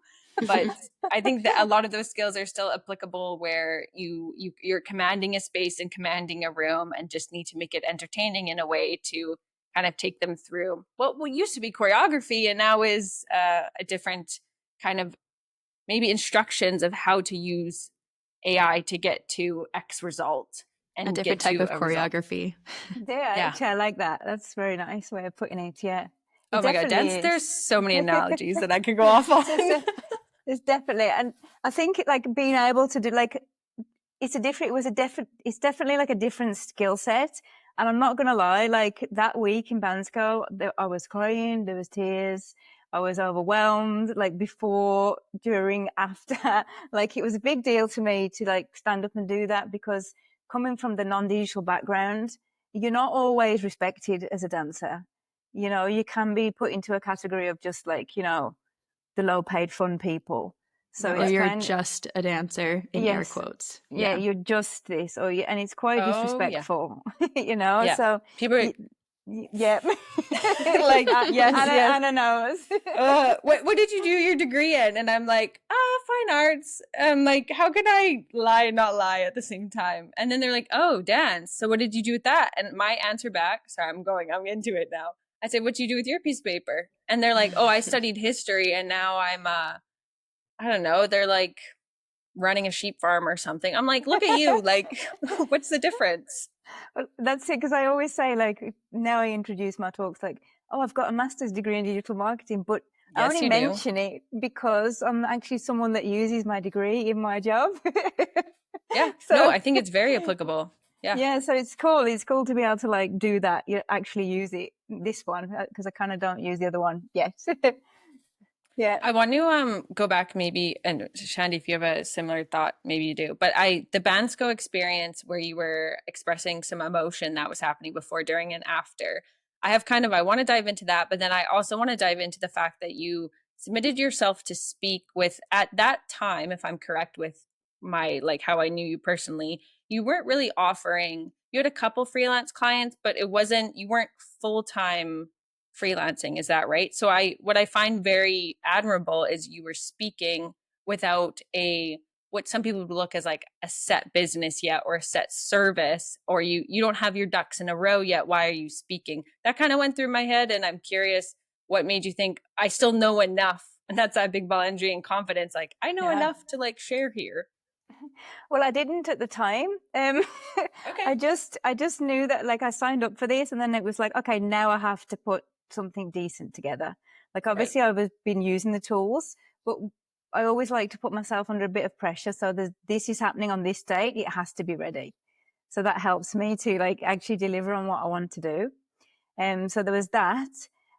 But I think that a lot of those skills are still applicable where you're commanding a space and commanding a room, and just need to make it entertaining in a way to kind of take them through what used to be choreography and now is a different kind of maybe instructions of how to use AI to get to X result. And a different type of choreography. Yeah, actually, I like that. That's a very nice way of putting it. Yeah. Oh my God, dance! There's so many analogies that I could go off on. There's definitely, and I think like being able to do like it's definitely like a different skill set. And I'm not gonna lie, like that week in Bansko, I was crying, there was tears. I was overwhelmed, like before, during, after. Like it was a big deal to me to like stand up and do that, because coming from the non-digital background, you're not always respected as a dancer. You know, you can be put into a category of just like, you know, the low-paid fun people. So or you're just a dancer in air quotes. Yeah, you're just this, and it's quite disrespectful, you know. Yeah. So people. Yeah. Like yes, Anna knows. What did you do your degree in? And I'm like, fine arts. I'm like, how can I lie and not lie at the same time? And then they're like, oh, dance. So what did you do with that? And my answer back, sorry, I'm into it now. I said, what do you do with your piece of paper? And they're like, oh, I studied history and now I'm I don't know, they're like running a sheep farm or something. I'm like, look at you, like what's the difference? Well, that's it, because I always say, like, now I introduce my talks like, oh, I've got a master's degree in digital marketing, but I only mention it because I'm actually someone that uses my degree in my job. Yeah, no, I think it's very applicable. Yeah, so it's cool. It's cool to be able to like do that. You actually use it, this one, because I kind of don't use the other one yet. Yeah. I want to go back maybe, and Shandy, if you have a similar thought, maybe you do. But the Bansko experience where you were expressing some emotion that was happening before, during, and after. I want to dive into that, but then I also want to dive into the fact that you submitted yourself to speak with, at that time, if I'm correct with my, like how I knew you personally, you weren't really offering, you had a couple freelance clients, but you weren't full-time freelancing. Is that right? So what I find very admirable is you were speaking without what some people would look as like a set business yet, or a set service, or you don't have your ducks in a row yet. Why are you speaking? That kind of went through my head, and I'm curious what made you think I still know enough. And that's that big ball energy and confidence. Like I know enough to like share here. Well, I didn't at the time. Okay. I just knew that like I signed up for this, and then it was like, okay, now I have to put something decent together. Like obviously I've been using the tools, but I always like to put myself under a bit of pressure. So this is happening on this date, it has to be ready. So that helps me to like actually deliver on what I want to do. So there was that.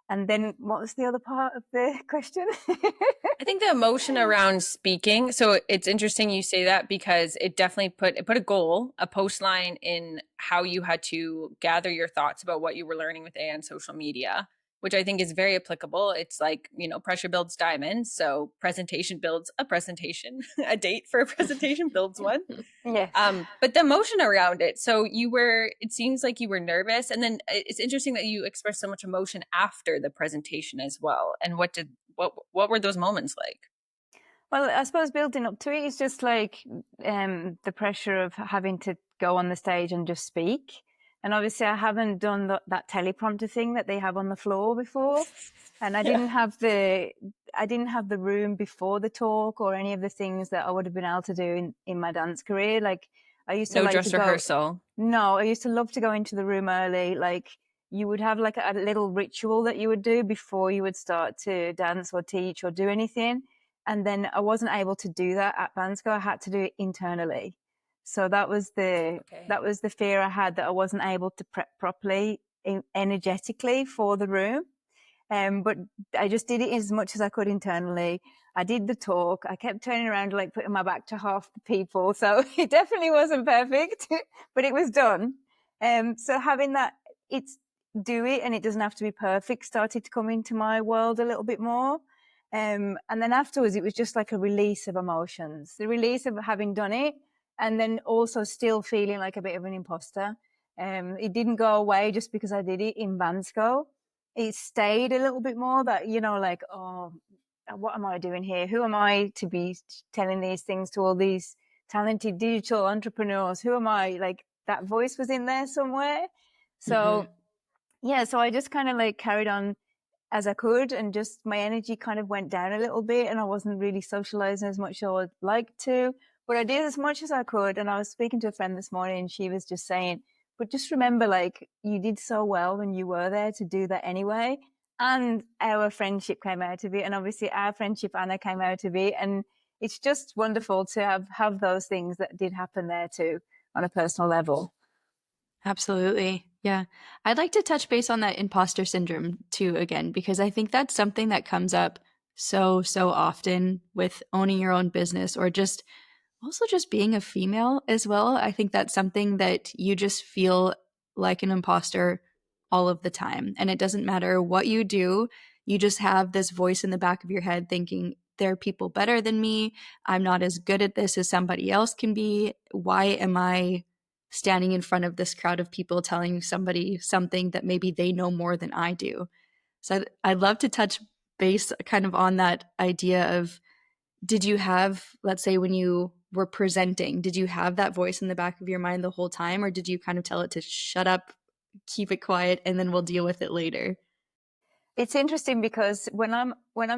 And then what was the other part of the question? I think the emotion around speaking. So it's interesting you say that, because it definitely put a goal, a post line in how you had to gather your thoughts about what you were learning with AI and social media, which I think is very applicable. It's like, pressure builds diamonds. So presentation builds a presentation, a date for a presentation builds one. Yes. But the emotion around it. So it seems like you were nervous. And then it's interesting that you expressed so much emotion after the presentation as well. And what were those moments like? Well, I suppose building up to it is just like the pressure of having to go on the stage and just speak. And obviously I haven't done that teleprompter thing that they have on the floor before. And I didn't have the room before the talk or any of the things that I would have been able to do in my dance career. Like I used to dress rehearsal. No, I used to love to go into the room early. Like you would have like a little ritual that you would do before you would start to dance or teach or do anything. And then I wasn't able to do that at Bansko. I had to do it internally. So that was the fear I had, that I wasn't able to prep properly energetically for the room. But I just did it as much as I could internally. I did the talk. I kept turning around, like putting my back to half the people. So it definitely wasn't perfect, but it was done. So having that, do it, and it doesn't have to be perfect, started to come into my world a little bit more. And then afterwards, it was just like a release of emotions, the release of having done it, and then also still feeling like a bit of an imposter. It didn't go away just because I did it in Bansko. It stayed a little bit more, that, like, oh, what am I doing here? Who am I to be telling these things to all these talented digital entrepreneurs? Who am I? Like, that voice was in there somewhere. So, so I just kind of like carried on as I could, and just my energy kind of went down a little bit, and I wasn't really socializing as much as I would like to, but I did as much as I could. And I was speaking to a friend this morning, and she was just saying, but just remember, like, you did so well when you were there to do that anyway. And our friendship came out of it. And obviously our friendship, Anna, came out of it. And it's just wonderful to have those things that did happen there too, on a personal level. Absolutely. Yeah. I'd like to touch base on that imposter syndrome too, again, because I think that's something that comes up so often with owning your own business, or just also just being a female as well. I think that's something that you just feel like an imposter all of the time. And it doesn't matter what you do, you just have this voice in the back of your head thinking, there are people better than me. I'm not as good at this as somebody else can be. Why am I standing in front of this crowd of people telling somebody something that maybe they know more than I do? So I'd love to touch base kind of on that idea of, did you have, let's say when you were presenting, did you have that voice in the back of your mind the whole time, or did you kind of tell it to shut up, keep it quiet, and then we'll deal with it later? It's interesting because when I'm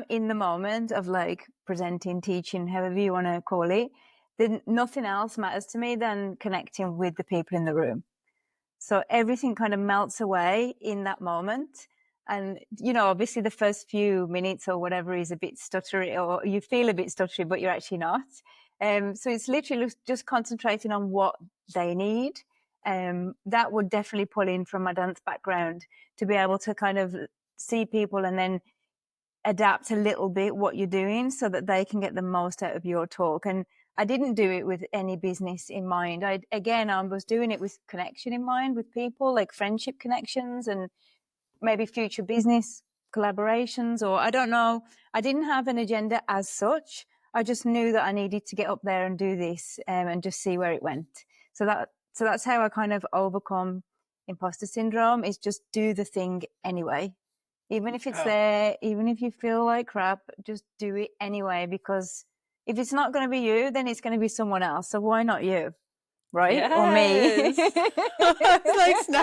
in the moment of like presenting, teaching, however you want to call it, then nothing else matters to me than connecting with the people in the room. So everything kind of melts away in that moment. And, obviously the first few minutes or whatever is a bit stuttery, or you feel a bit stuttery, but you're actually not. So it's literally just concentrating on what they need. That would definitely pull in from my dance background, to be able to kind of see people and then adapt a little bit what you're doing so that they can get the most out of your talk. And I didn't do it with any business in mind. I was doing it with connection in mind, with people, like friendship connections and maybe future business collaborations, or I don't know. I didn't have an agenda as such. I just knew that I needed to get up there and do this, and just see where it went. So that's how I kind of overcome imposter syndrome, is just do the thing anyway. Even if it's there, even if you feel like crap, just do it anyway, because if it's not going to be you, then it's going to be someone else. So why not you? Right? Yes. Or me?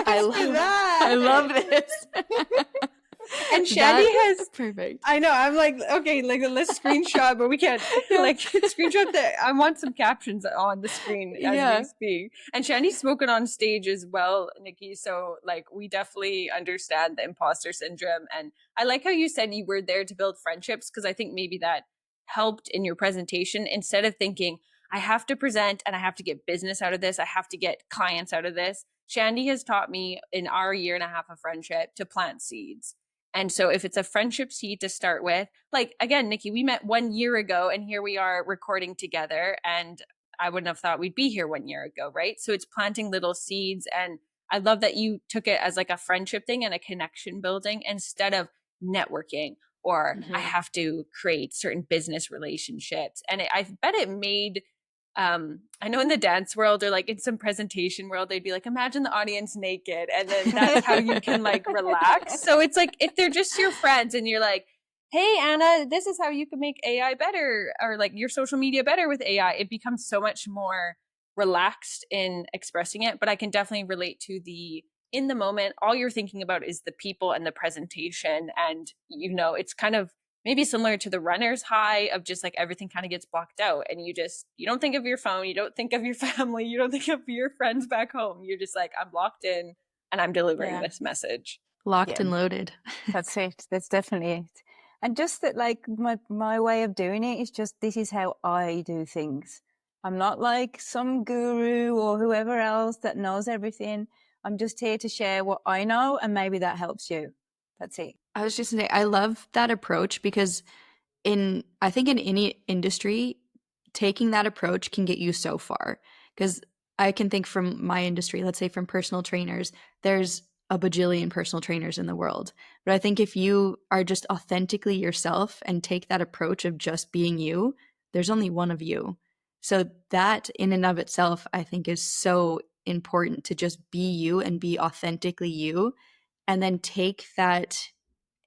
I love this. And Shandy has perfect. I know. I'm like, okay, like let's screenshot, but we can't like screenshot that. I want some captions on the screen as we speak. And Shandy's spoken on stage as well, Nikki. So like, we definitely understand the imposter syndrome. And I like how you said you were there to build friendships, because I think maybe that helped in your presentation. Instead of thinking, I have to present and I have to get business out of this, I have to get clients out of this. Shandy has taught me in our 1.5 years of friendship to plant seeds. And so if it's a friendship seed to start with, like, again, Nikki, we met 1 year ago and here we are recording together, and I wouldn't have thought we'd be here 1 year ago, right? So it's planting little seeds. And I love that you took it as like a friendship thing and a connection building instead of networking, or I have to create certain business relationships. And I bet it made, I know in the dance world, or like in some presentation world, they'd be like, imagine the audience naked, and then that's how you can like relax. So it's like, if they're just your friends and you're like, hey, Anna, this is how you can make AI better, or like your social media better with AI, it becomes so much more relaxed in expressing it. But I can definitely relate to in the moment, all you're thinking about is the people and the presentation. And, it's kind of maybe similar to the runner's high of just like everything kind of gets blocked out, and you don't think of your phone, you don't think of your family, you don't think of your friends back home. You're just like, I'm locked in and I'm delivering this message. Locked and loaded. That's it. That's definitely it. And just that, like, my way of doing it is just, this is how I do things. I'm not like some guru or whoever else that knows everything. I'm just here to share what I know, and maybe that helps you. That's it. I was just gonna say, I love that approach because I think in any industry, taking that approach can get you so far. Because I can think from my industry, let's say from personal trainers, there's a bajillion personal trainers in the world. But I think if you are just authentically yourself and take that approach of just being you, there's only one of you. So that in and of itself, I think is so important, to just be you and be authentically you, and then take that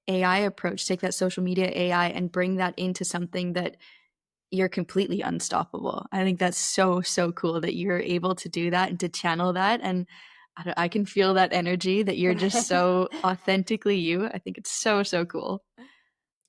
AI approach, take that social media AI and bring that into something that you're completely unstoppable. I think that's so, so cool that you're able to do that and to channel that. And I can feel that energy that you're just so authentically you. I think it's so, so cool.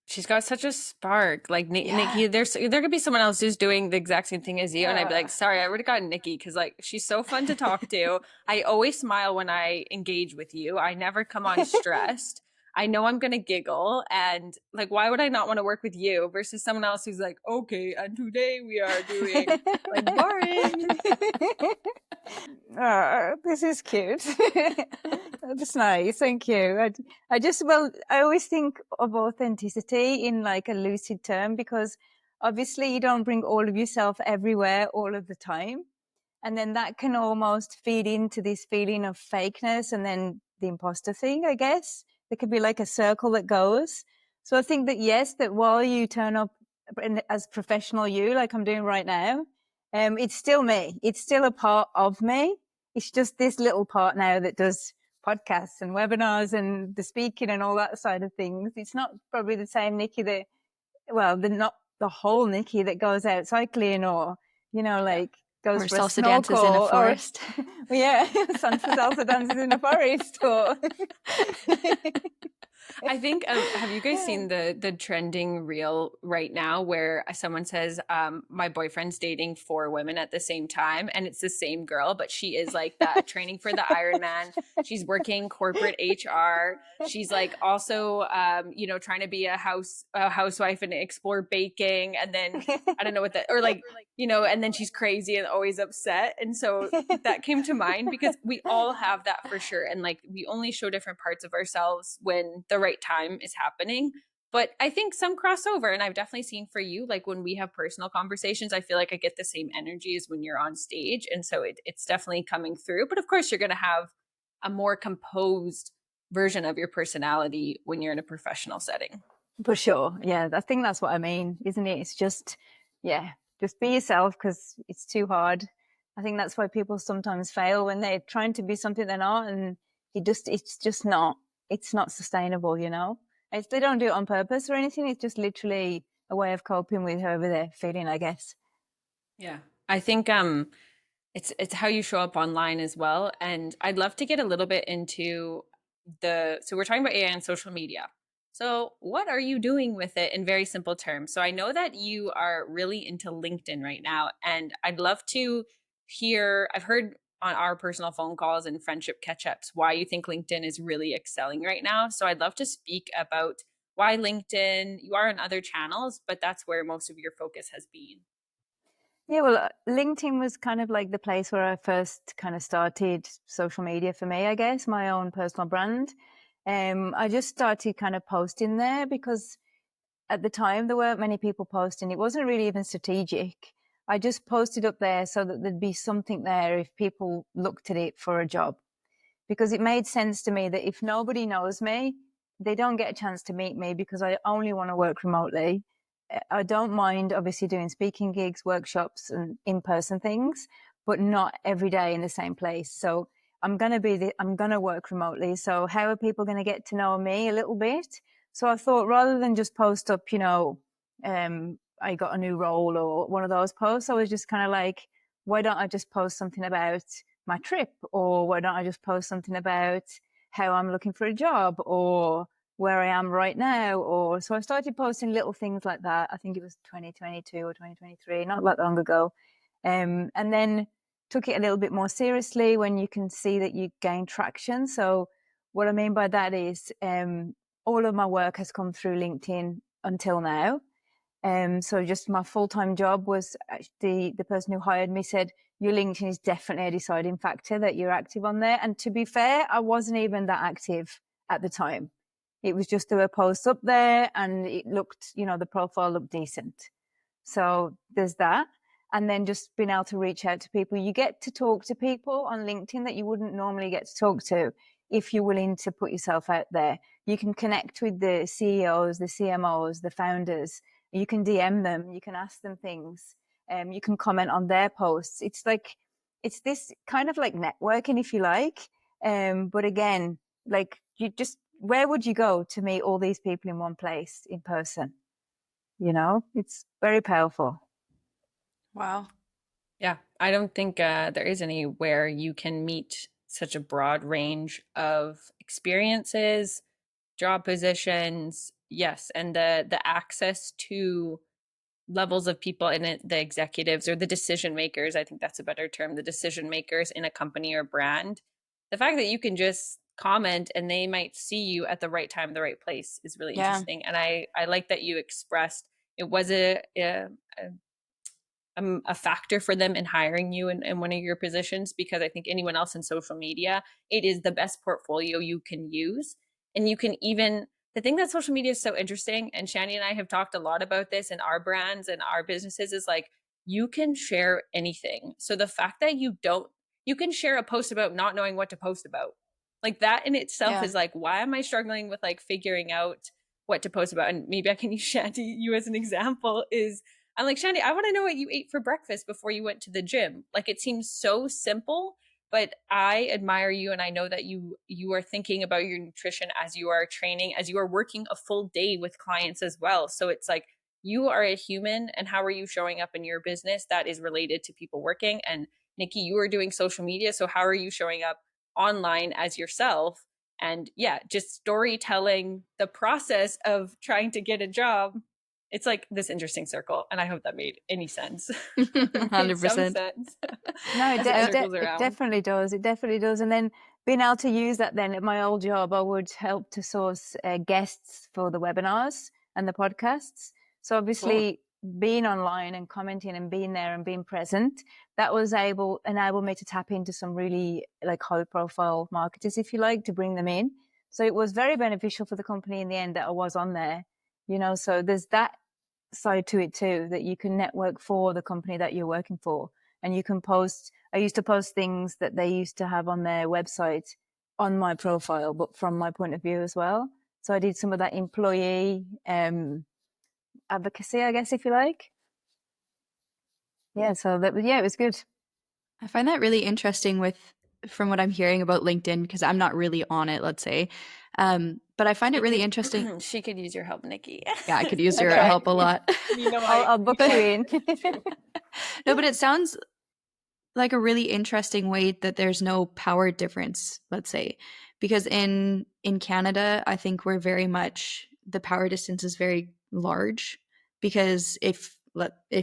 She's got such a spark. Like Nikki, there could be someone else who's doing the exact same thing as you, and I'd be like, sorry, I would have gotten Nikki because like she's so fun to talk to. I always smile when I engage with you. I never come on stressed. I know I'm gonna giggle, and like, why would I not want to work with you versus someone else who's like, okay, and today we are doing like boring. Oh, this is cute. That's nice. Thank you. I always think of authenticity in like a lucid term, because obviously you don't bring all of yourself everywhere all of the time. And then that can almost feed into this feeling of fakeness, and then the imposter thing, I guess. There could be like a circle that goes. So I think that, yes, that while you turn up as professional you, like I'm doing right now, it's still me. It's still a part of me. It's just this little part now that does podcasts and webinars and the speaking and all that side of things. It's not probably the same Nikki not the whole Nikki that goes out cycling or, like goes or for a salsa snorkel, dances in a forest. Salsa dances in a forest. Or I think have you guys seen the trending reel right now where someone says my boyfriend's dating 4 women at the same time, and it's the same girl, but she is like that training for the Ironman. She's working corporate HR. She's like also trying to be a housewife and explore baking, and then I don't know what that, or like and then she's crazy and always upset. And so that came to mind because we all have that for sure, and like we only show different parts of ourselves when the right time is happening. But I think some crossover, and I've definitely seen for you, like when we have personal conversations, I feel like I get the same energy as when you're on stage, and so it's definitely coming through. But of course you're going to have a more composed version of your personality when you're in a professional setting. For sure. Yeah, I think that's what I mean, isn't it? It's just be yourself, because it's too hard. I think that's why people sometimes fail when they're trying to be something they're not, and it's not sustainable, They don't do it on purpose or anything. It's just literally a way of coping with however they're feeling, I guess. Yeah. I think it's how you show up online as well. And I'd love to get a little bit into so we're talking about AI and social media. So what are you doing with it in very simple terms? So I know that you are really into LinkedIn right now, and I'd love to hear, I've heard on our personal phone calls and friendship catch-ups why you think LinkedIn is really excelling right now. So I'd love to speak about why LinkedIn. You are on other channels, but that's where most of your focus has been. Yeah, well, LinkedIn was kind of like the place where I first kind of started social media for me, I guess, my own personal brand. I just started kind of posting there because at the time there weren't many people posting. It wasn't really even strategic. I just posted up there so that there'd be something there if people looked at it for a job, because it made sense to me that if nobody knows me, they don't get a chance to meet me, because I only want to work remotely. I don't mind obviously doing speaking gigs, workshops and in-person things, but not every day in the same place. So I'm going to work remotely. So how are people going to get to know me a little bit? So I thought, rather than just post up, I got a new role or one of those posts, I was just kind of like, why don't I just post something about my trip? Or why don't I just post something about how I'm looking for a job, or where I am right now? Or so I started posting little things like that. I think it was 2022 or 2023, not that long ago. And then took it a little bit more seriously when you can see that you gain traction. So what I mean by that is all of my work has come through LinkedIn until now. So just my full-time job was the person who hired me said, your LinkedIn is definitely a deciding factor that you're active on there. And to be fair, I wasn't even that active at the time. It was just there were posts up there and it looked, the profile looked decent. So there's that. And then just being able to reach out to people. You get to talk to people on LinkedIn that you wouldn't normally get to talk to if you're willing to put yourself out there. You can connect with the CEOs, the CMOs, the founders. You can DM them. You can ask them things. You can comment on their posts. It's this kind of like networking, if you like. But again, like where would you go to meet all these people in one place in person? It's very powerful. Wow. Yeah, I don't think there is anywhere you can meet such a broad range of experiences, job positions, yes, and the access to levels of people in it, the executives or the decision makers. I think that's a better term, the decision makers in a company or brand. The fact that you can just comment and they might see you at the right time, the right place is really interesting. And I like that you expressed it was a factor for them in hiring you in one of your positions, because I think anyone else in social media, it is the best portfolio you can use. And you can even, the thing that social media is so interesting, and Shani and I have talked a lot about this in our brands and our businesses, is like you can share anything. So the fact that you can share a post about not knowing what to post about, like that in itself is like, why am I struggling with like figuring out what to post about? And maybe I can use Shanti, you as an example, is I'm like, Shandy, I want to know what you ate for breakfast before you went to the gym. Like, it seems so simple, but I admire you. And I know that you are thinking about your nutrition as you are training, as you are working a full day with clients as well. So it's like, you are a human, and how are you showing up in your business that is related to people working? And Nikki, you are doing social media. So how are you showing up online as yourself? And yeah, just storytelling the process of trying to get a job. It's like this interesting circle, and I hope that made any sense. 100%. No, it definitely does. It definitely does. And then being able to use that then at my old job, I would help to source guests for the webinars and the podcasts. So obviously being online and commenting and being there and being present, that was enabled me to tap into some really like high profile marketers, if you like, to bring them in. So it was very beneficial for the company in the end that I was on there, so there's that side to it too, that you can network for the company that you're working for. And you can I used to post things that they used to have on their website on my profile, but from my point of view as well. So I did some of that employee advocacy, I guess, if you like. Yeah, so it was good. I find that really interesting from what I'm hearing about LinkedIn, because I'm not really on it, let's say. But I find it really interesting. She could use your help, Nikki. Yeah, I could use your help a lot. I'll book you in. No, but it sounds like a really interesting way that there's no power difference, let's say, because in Canada, I think we're very much, the power distance is very large, because if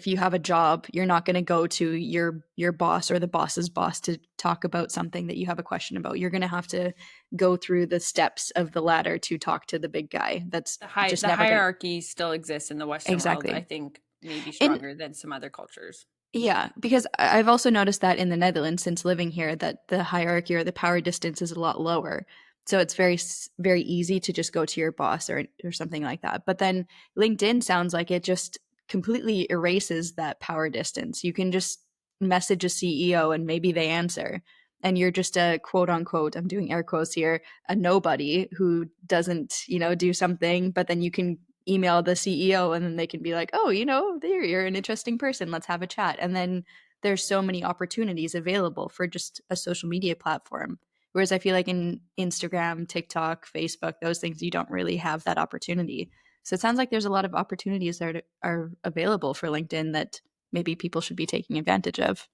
you have a job, you're not going to go to your boss or the boss's boss to talk about something that you have a question about. You're going to have to go through the steps of the ladder to talk to the big guy. That's the hierarchy still exists in the Western world. I think maybe stronger than some other cultures. Yeah, because I've also noticed that in the Netherlands, since living here, that the hierarchy or the power distance is a lot lower. So it's very, very easy to just go to your boss or something like that. But then LinkedIn sounds like it just completely erases that power distance. You can just message a CEO and maybe they answer. And you're just a quote unquote, I'm doing air quotes here, a nobody who doesn't, do something, but then you can email the CEO and then they can be like, oh, you're an interesting person. Let's have a chat. And then there's so many opportunities available for just a social media platform. Whereas I feel like in Instagram, TikTok, Facebook, those things, you don't really have that opportunity. So it sounds like there's a lot of opportunities that are available for LinkedIn that maybe people should be taking advantage of.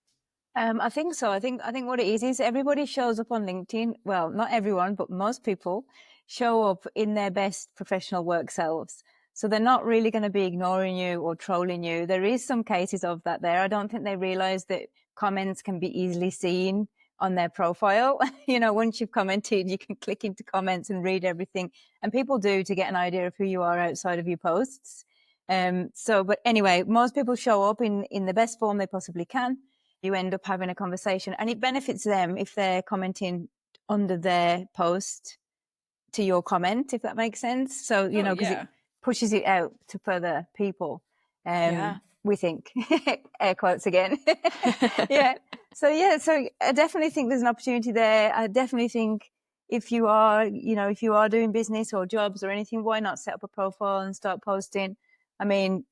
I think so. I think what it is everybody shows up on LinkedIn. Well, not everyone, but most people show up in their best professional work selves. So they're not really going to be ignoring you or trolling you. There is some cases of that there. I don't think they realize that comments can be easily seen on their profile. Once you've commented, you can click into comments and read everything. And people do, to get an idea of who you are outside of your posts. But anyway, most people show up in the best form they possibly can. You end up having a conversation, and it benefits them if they're commenting under their post to your comment, if that makes sense. So, because it pushes it out to further people. We think, air quotes again. Yeah. So I definitely think there's an opportunity there. I definitely think if you are doing business or jobs or anything, why not set up a profile and start posting? I mean,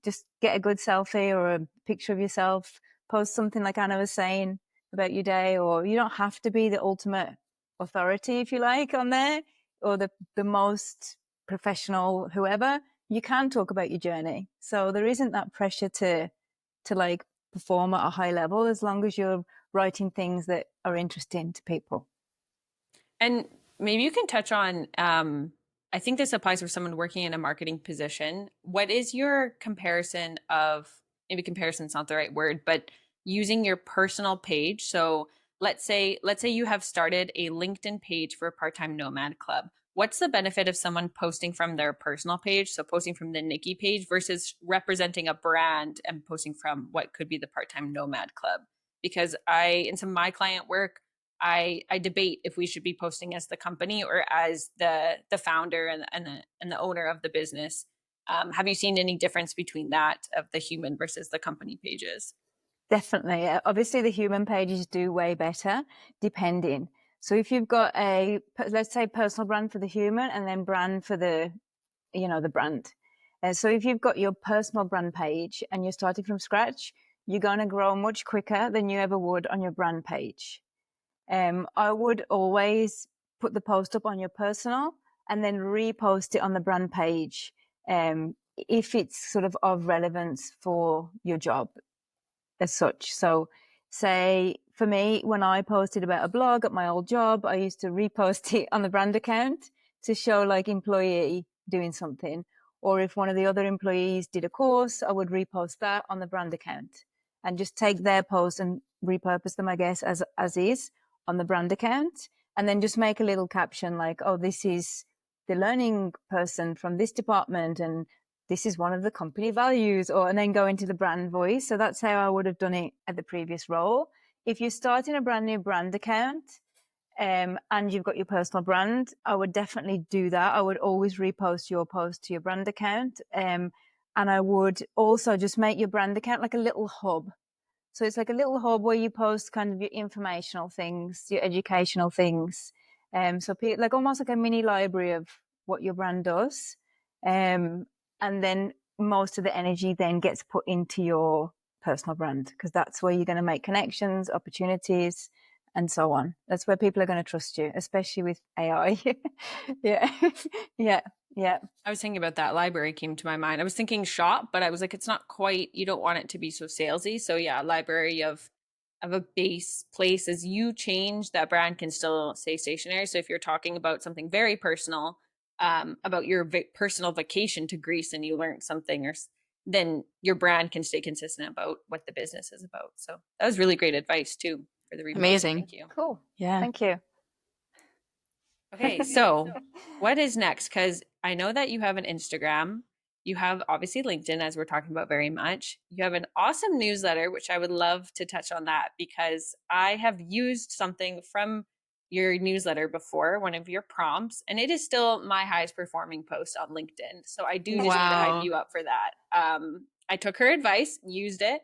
just get a good selfie or a picture of yourself, post something like Anna was saying about your day, or you don't have to be the ultimate authority, if you like, on there, or the most professional, whoever. You can talk about your journey. So there isn't that pressure to like perform at a high level, as long as you're writing things that are interesting to people. And maybe you can touch on, I think this applies for someone working in a marketing position. What is your comparison of, maybe comparison's not the right word, but using your personal page? So let's say you have started a LinkedIn page for a part-time Nomad club. What's the benefit of someone posting from their personal page, so posting from the Nikki page, versus representing a brand and posting from what could be the part-time Nomad club? Because in some of my client work, I debate if we should be posting as the company or as the founder and the owner of the business. Have you seen any difference between that of the human versus the company pages? Definitely. Obviously, the human pages do way better, depending. So if you've got let's say personal brand for the human and then brand for the brand. So if you've got your personal brand page and you're starting from scratch, you're going to grow much quicker than you ever would on your brand page. I would always put the post up on your personal and then repost it on the brand page if it's sort of relevance for your job as such. So say for me, when I posted about a blog at my old job, I used to repost it on the brand account to show like employee doing something. Or if one of the other employees did a course, I would repost that on the brand account and just take their post and repurpose them, I guess, as is on the brand account. And then just make a little caption like, oh, this is the learning person from this department and this is one of the company values, and then go into the brand voice. So that's how I would have done it at the previous role. If you're starting a brand new brand account and you've got your personal brand, I would definitely do that. I would always repost your post to your brand account. And I would also just make your brand account like a little hub. So it's like a little hub where you post kind of your informational things, your educational things. So like almost like a mini library of what your brand does. And then most of the energy then gets put into your personal brand, because that's where you're going to make connections, opportunities, and so on. That's where people are going to trust you, especially with AI. Yeah. I was thinking about that. Library came to my mind. I was thinking shop, but I was like, it's not quite, you don't want it to be so salesy. So yeah, library of a base place. As you change, that brand can still stay stationary. So if you're talking about something very personal, about your personal vacation to Greece and you learned something, or then your brand can stay consistent about what the business is about. So that was really great advice too for the repost. Amazing. Thank you. Cool. Yeah. Thank you. Okay, so what is next? Because I know that you have an Instagram. You have obviously LinkedIn, as we're talking about very much. You have an awesome newsletter, which I would love to touch on that, because I have used something from your newsletter before, one of your prompts, and it is still my highest performing post on LinkedIn. So I do just need to hype you up for that. I took her advice, used it,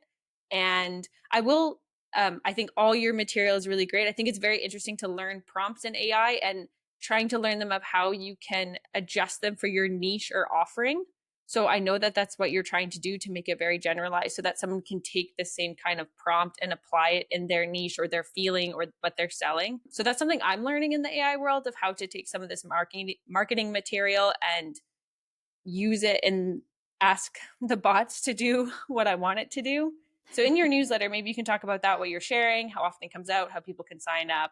and I will, I think all your material is really great. I think it's very interesting to learn prompts in AI and trying to learn them of how you can adjust them for your niche or offering. So I know that that's what you're trying to do to make it very generalized, so that someone can take the same kind of prompt and apply it in their niche or their feeling or what they're selling. So that's something I'm learning in the AI world, of how to take some of this marketing material and use it and ask the bots to do what I want it to do. So in your newsletter, maybe you can talk about that, what you're sharing, how often it comes out, how people can sign up,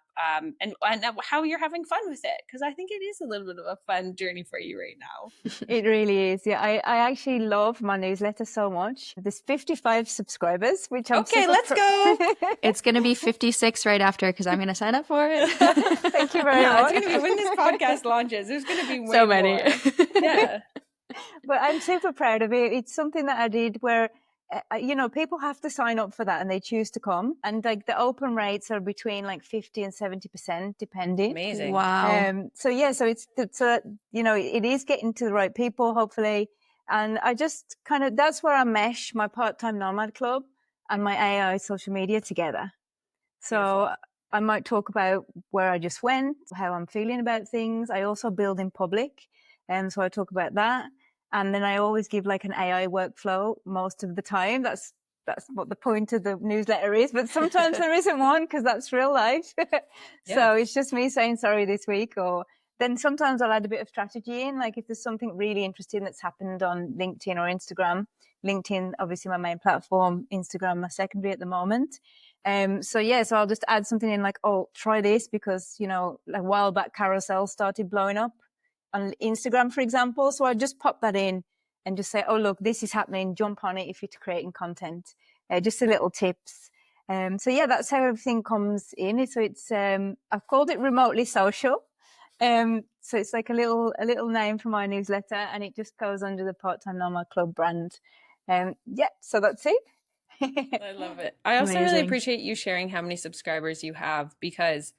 and how you're having fun with it. Because I think it is a little bit of a fun journey for you right now. It really is. Yeah, I actually love my newsletter so much. There's 55 subscribers, which I'm let's go. It's going to be 56 right after, because I'm going to sign up for it. Thank you very much. It's going to be when this podcast launches. There's going to be way so many. More. Yeah. But I'm super proud of it. It's something that I did where, people have to sign up for that and they choose to come. And like the open rates are between like 50 and 70%, depending. Amazing. Wow. So it is getting to the right people, hopefully. And I just that's where I mesh my part-time Nomad Club and my AI social media together. So beautiful. I might talk about where I just went, how I'm feeling about things. I also build in public. And so I talk about that. And then I always give like an AI workflow most of the time. That's what the point of the newsletter is. But sometimes there isn't one because that's real life. So it's just me saying sorry this week. Or then sometimes I'll add a bit of strategy in. Like if there's something really interesting that's happened on LinkedIn or Instagram. LinkedIn, obviously my main platform, Instagram, my secondary at the moment. So I'll just add something in like, oh, try this because, a while back carousel started blowing up on Instagram, for example. So I just pop that in and just say, oh, look, this is happening. Jump on it if you're creating content. Just a little tips. That's how everything comes in. So it's, I've called it remotely social. So it's like a little name for my newsletter and it just goes under the Part-Time Nomad Club brand. So that's it. I love it. I also really appreciate you sharing how many subscribers you have because,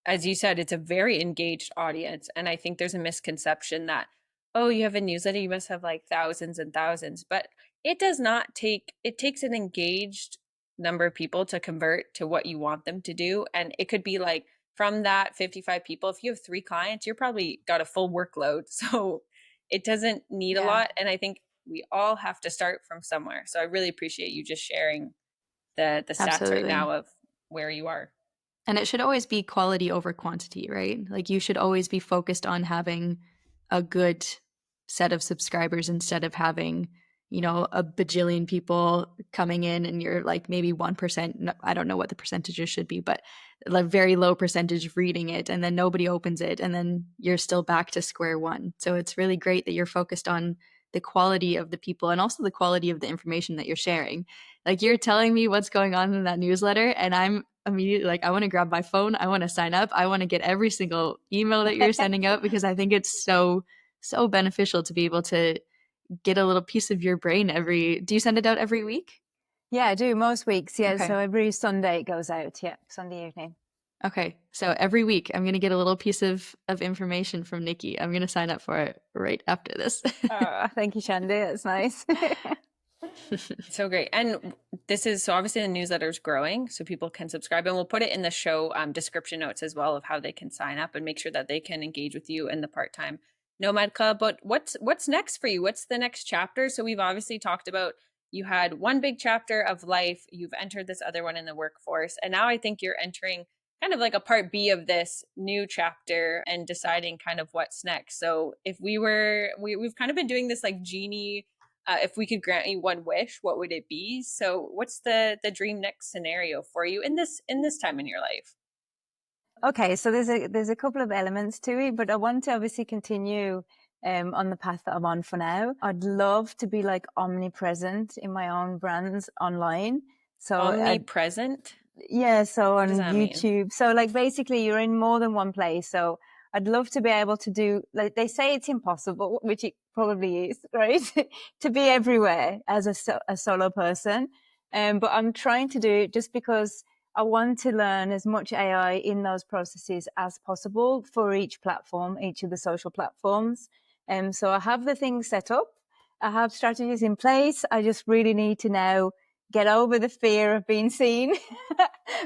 as you said, it's a very engaged audience. And I think there's a misconception that, oh, you have a newsletter, you must have like thousands and thousands. But it does not take, it takes an engaged number of people to convert to what you want them to do. And it could be like from that 55 people, if you have 3 clients, you're probably got a full workload. So it doesn't need a lot. And I think we all have to start from somewhere. So I really appreciate you just sharing the stats Absolutely. Right now of where you are. And it should always be quality over quantity, right? Like you should always be focused on having a good set of subscribers instead of having, a bajillion people coming in and you're like maybe 1%. I don't know what the percentages should be, but like very low percentage reading it and then nobody opens it and then you're still back to square one. So it's really great that you're focused on the quality of the people and also the quality of the information that you're sharing. Like you're telling me what's going on in that newsletter and I'm immediately like, I want to grab my phone. I want to sign up. I want to get every single email that you're sending out because I think it's so beneficial to be able to get a little piece of your brain do you send it out every week? Yeah, I do most weeks. Yeah. Okay. So every Sunday it goes out. Yeah. Sunday evening. Okay. So every week I'm going to get a little piece of information from Nikki. I'm going to sign up for it right after this. Thank you, Shandy. That's nice. So great. And this is, so obviously the newsletter is growing so people can subscribe and we'll put it in the show description notes as well of how they can sign up and make sure that they can engage with you in the part-time Nomad Club. But what's next for you? What's the next chapter? So we've obviously talked about you had one big chapter of life, you've entered this other one in the workforce, and now I think you're entering kind of like a part B of this new chapter and deciding kind of what's next. So if we've kind of been doing this like genie, if we could grant you one wish, what would it be? So what's the dream next scenario for you in this time in your life? Okay, so there's a couple of elements to it, but I want to obviously continue on the path that I'm on for now. I'd love to be like omnipresent in my own brands online. So omnipresent? So on YouTube. Mean? So like basically you're in more than one place. So I'd love to be able to do, like they say it's impossible, which it probably is, right? To be everywhere as a solo person. But I'm trying to do it just because I want to learn as much AI in those processes as possible for each platform, each of the social platforms. So I have the things set up. I have strategies in place. I just really need to now get over the fear of being seen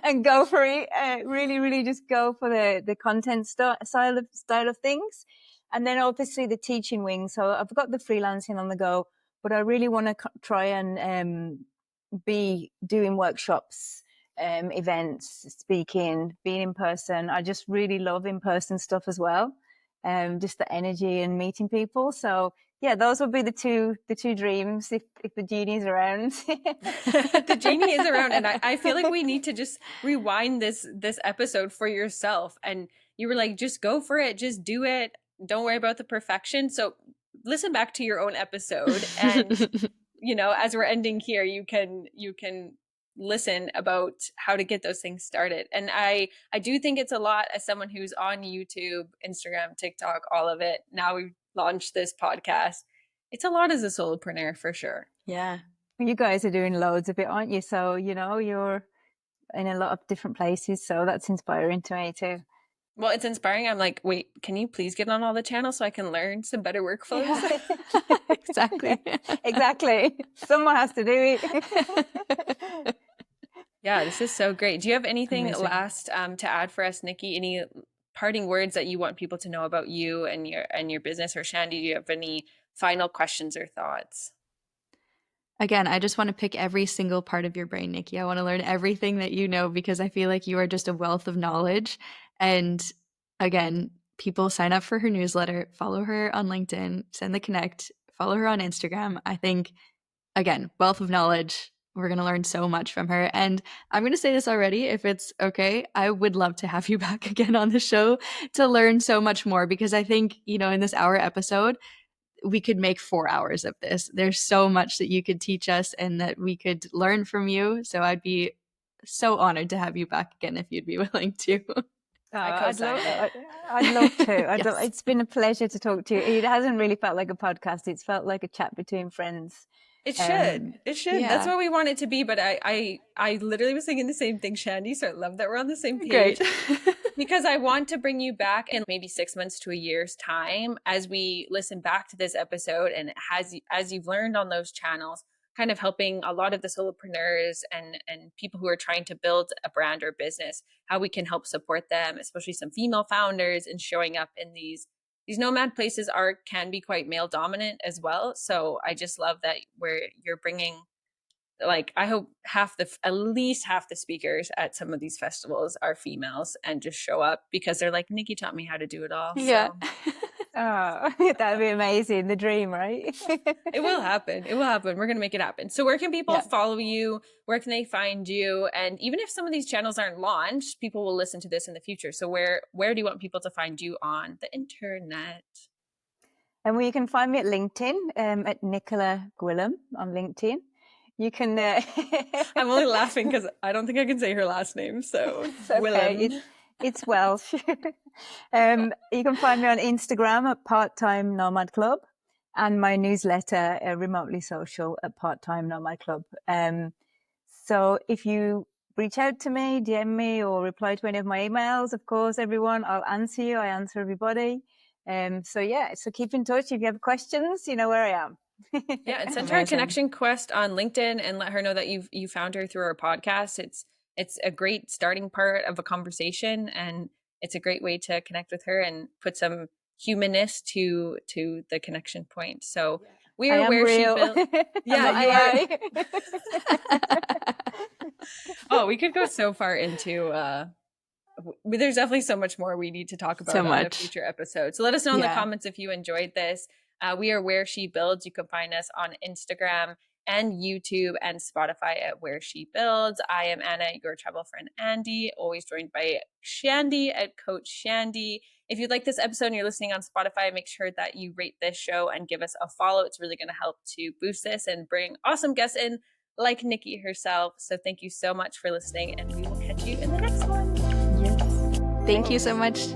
and go for it. Really, really just go for the content style of things. And then obviously the teaching wing. So I've got the freelancing on the go, but I really want to try and be doing workshops, events, speaking, being in person. I just really love in-person stuff as well. Just the energy and meeting people. So yeah, those would be the two dreams if the genie's around. The genie is around, and I feel like we need to just rewind this episode for yourself. And you were like, just go for it, just do it. Don't worry about the perfection. So listen back to your own episode, and as we're ending here, you can listen about how to get those things started. And I do think it's a lot as someone who's on YouTube, Instagram, TikTok, all of it. Now we've launched this podcast. it's a lot as a solopreneur for sure. Yeah. You guys are doing loads of it, aren't you? So, you know, you're in a lot of different places. So that's inspiring to me too. Well, it's inspiring. I'm like, wait, can you please get on all the channels so I can learn some better workflows? Yeah. Exactly. Exactly. Someone has to do it. Yeah, this is so great. Do you have anything Amazing. last to add for us, Nikki? Any parting words that you want people to know about you and your business? Or Shandy, do you have any final questions or thoughts? Again, I just want to pick every single part of your brain, Nikki. I want to learn everything that you know because I feel like you are just a wealth of knowledge. And again, people sign up for her newsletter, follow her on LinkedIn, send the connect, follow her on Instagram. I think, again, wealth of knowledge. We're going to learn so much from her. And I'm going to say this already, if it's okay, I would love to have you back again on the show to learn so much more because I think, you know, in this hour episode, we could make 4 hours of this. There's so much that you could teach us and that we could learn from you. So I'd be so honored to have you back again if you'd be willing to. I'd love to. Yes. It's been a pleasure to talk to you. It hasn't really felt like a podcast. It's felt like a chat between friends. It should. It should. Yeah. That's what we want it to be. But I literally was thinking the same thing, Shandy. So I love that we're on the same page. Great. Because I want to bring you back in maybe 6 months to a year's time as we listen back to this episode, and as you've learned on those channels, kind of helping a lot of the solopreneurs and people who are trying to build a brand or business, how we can help support them, especially some female founders, and showing up in these nomad places can be quite male dominant as well. So I just love that you're bringing, like, I hope at least half the speakers at some of these festivals are females and just show up because they're like, Nikki taught me how to do it all. Yeah. So. Oh, that'd be amazing. The dream, right? It will happen. It will happen. We're going to make it happen. So where can people follow you? Where can they find you? And even if some of these channels aren't launched, people will listen to this in the future. So where do you want people to find you on the internet? And you can find me at LinkedIn, at Nicola Gwillym on LinkedIn. You can... I'm only laughing because I don't think I can say her last name. So it's okay. It's Welsh. You can find me on Instagram at Part-Time Nomad Club, and my newsletter, Remotely Social, at Part-Time Nomad Club. So if you reach out to me, DM me, or reply to any of my emails, of course, everyone, I'll answer you. I answer everybody. So keep in touch. If you have questions, you know where I am. Yeah, and send her a connection request on LinkedIn and let her know that you found her through our podcast. It's a great starting part of a conversation, and it's a great way to connect with her and put some humanness to the connection point. So we are where real. She built. Yeah, you are. Oh, we could go so far into. There's definitely so much more we need to talk about on a future episode. So let us know in the comments if you enjoyed this. We are Where She Builds. You can find us on Instagram and YouTube and Spotify at Where She Builds. I am Anna, your travel friend Andy, always joined by Shandy at Coach Shandy. If you like this episode and you're listening on Spotify, make sure that you rate this show and give us a follow. It's really going to help to boost this and bring awesome guests in like Nikki herself. So thank you so much for listening, and we will catch you in the next one. Yes. Thank you so much.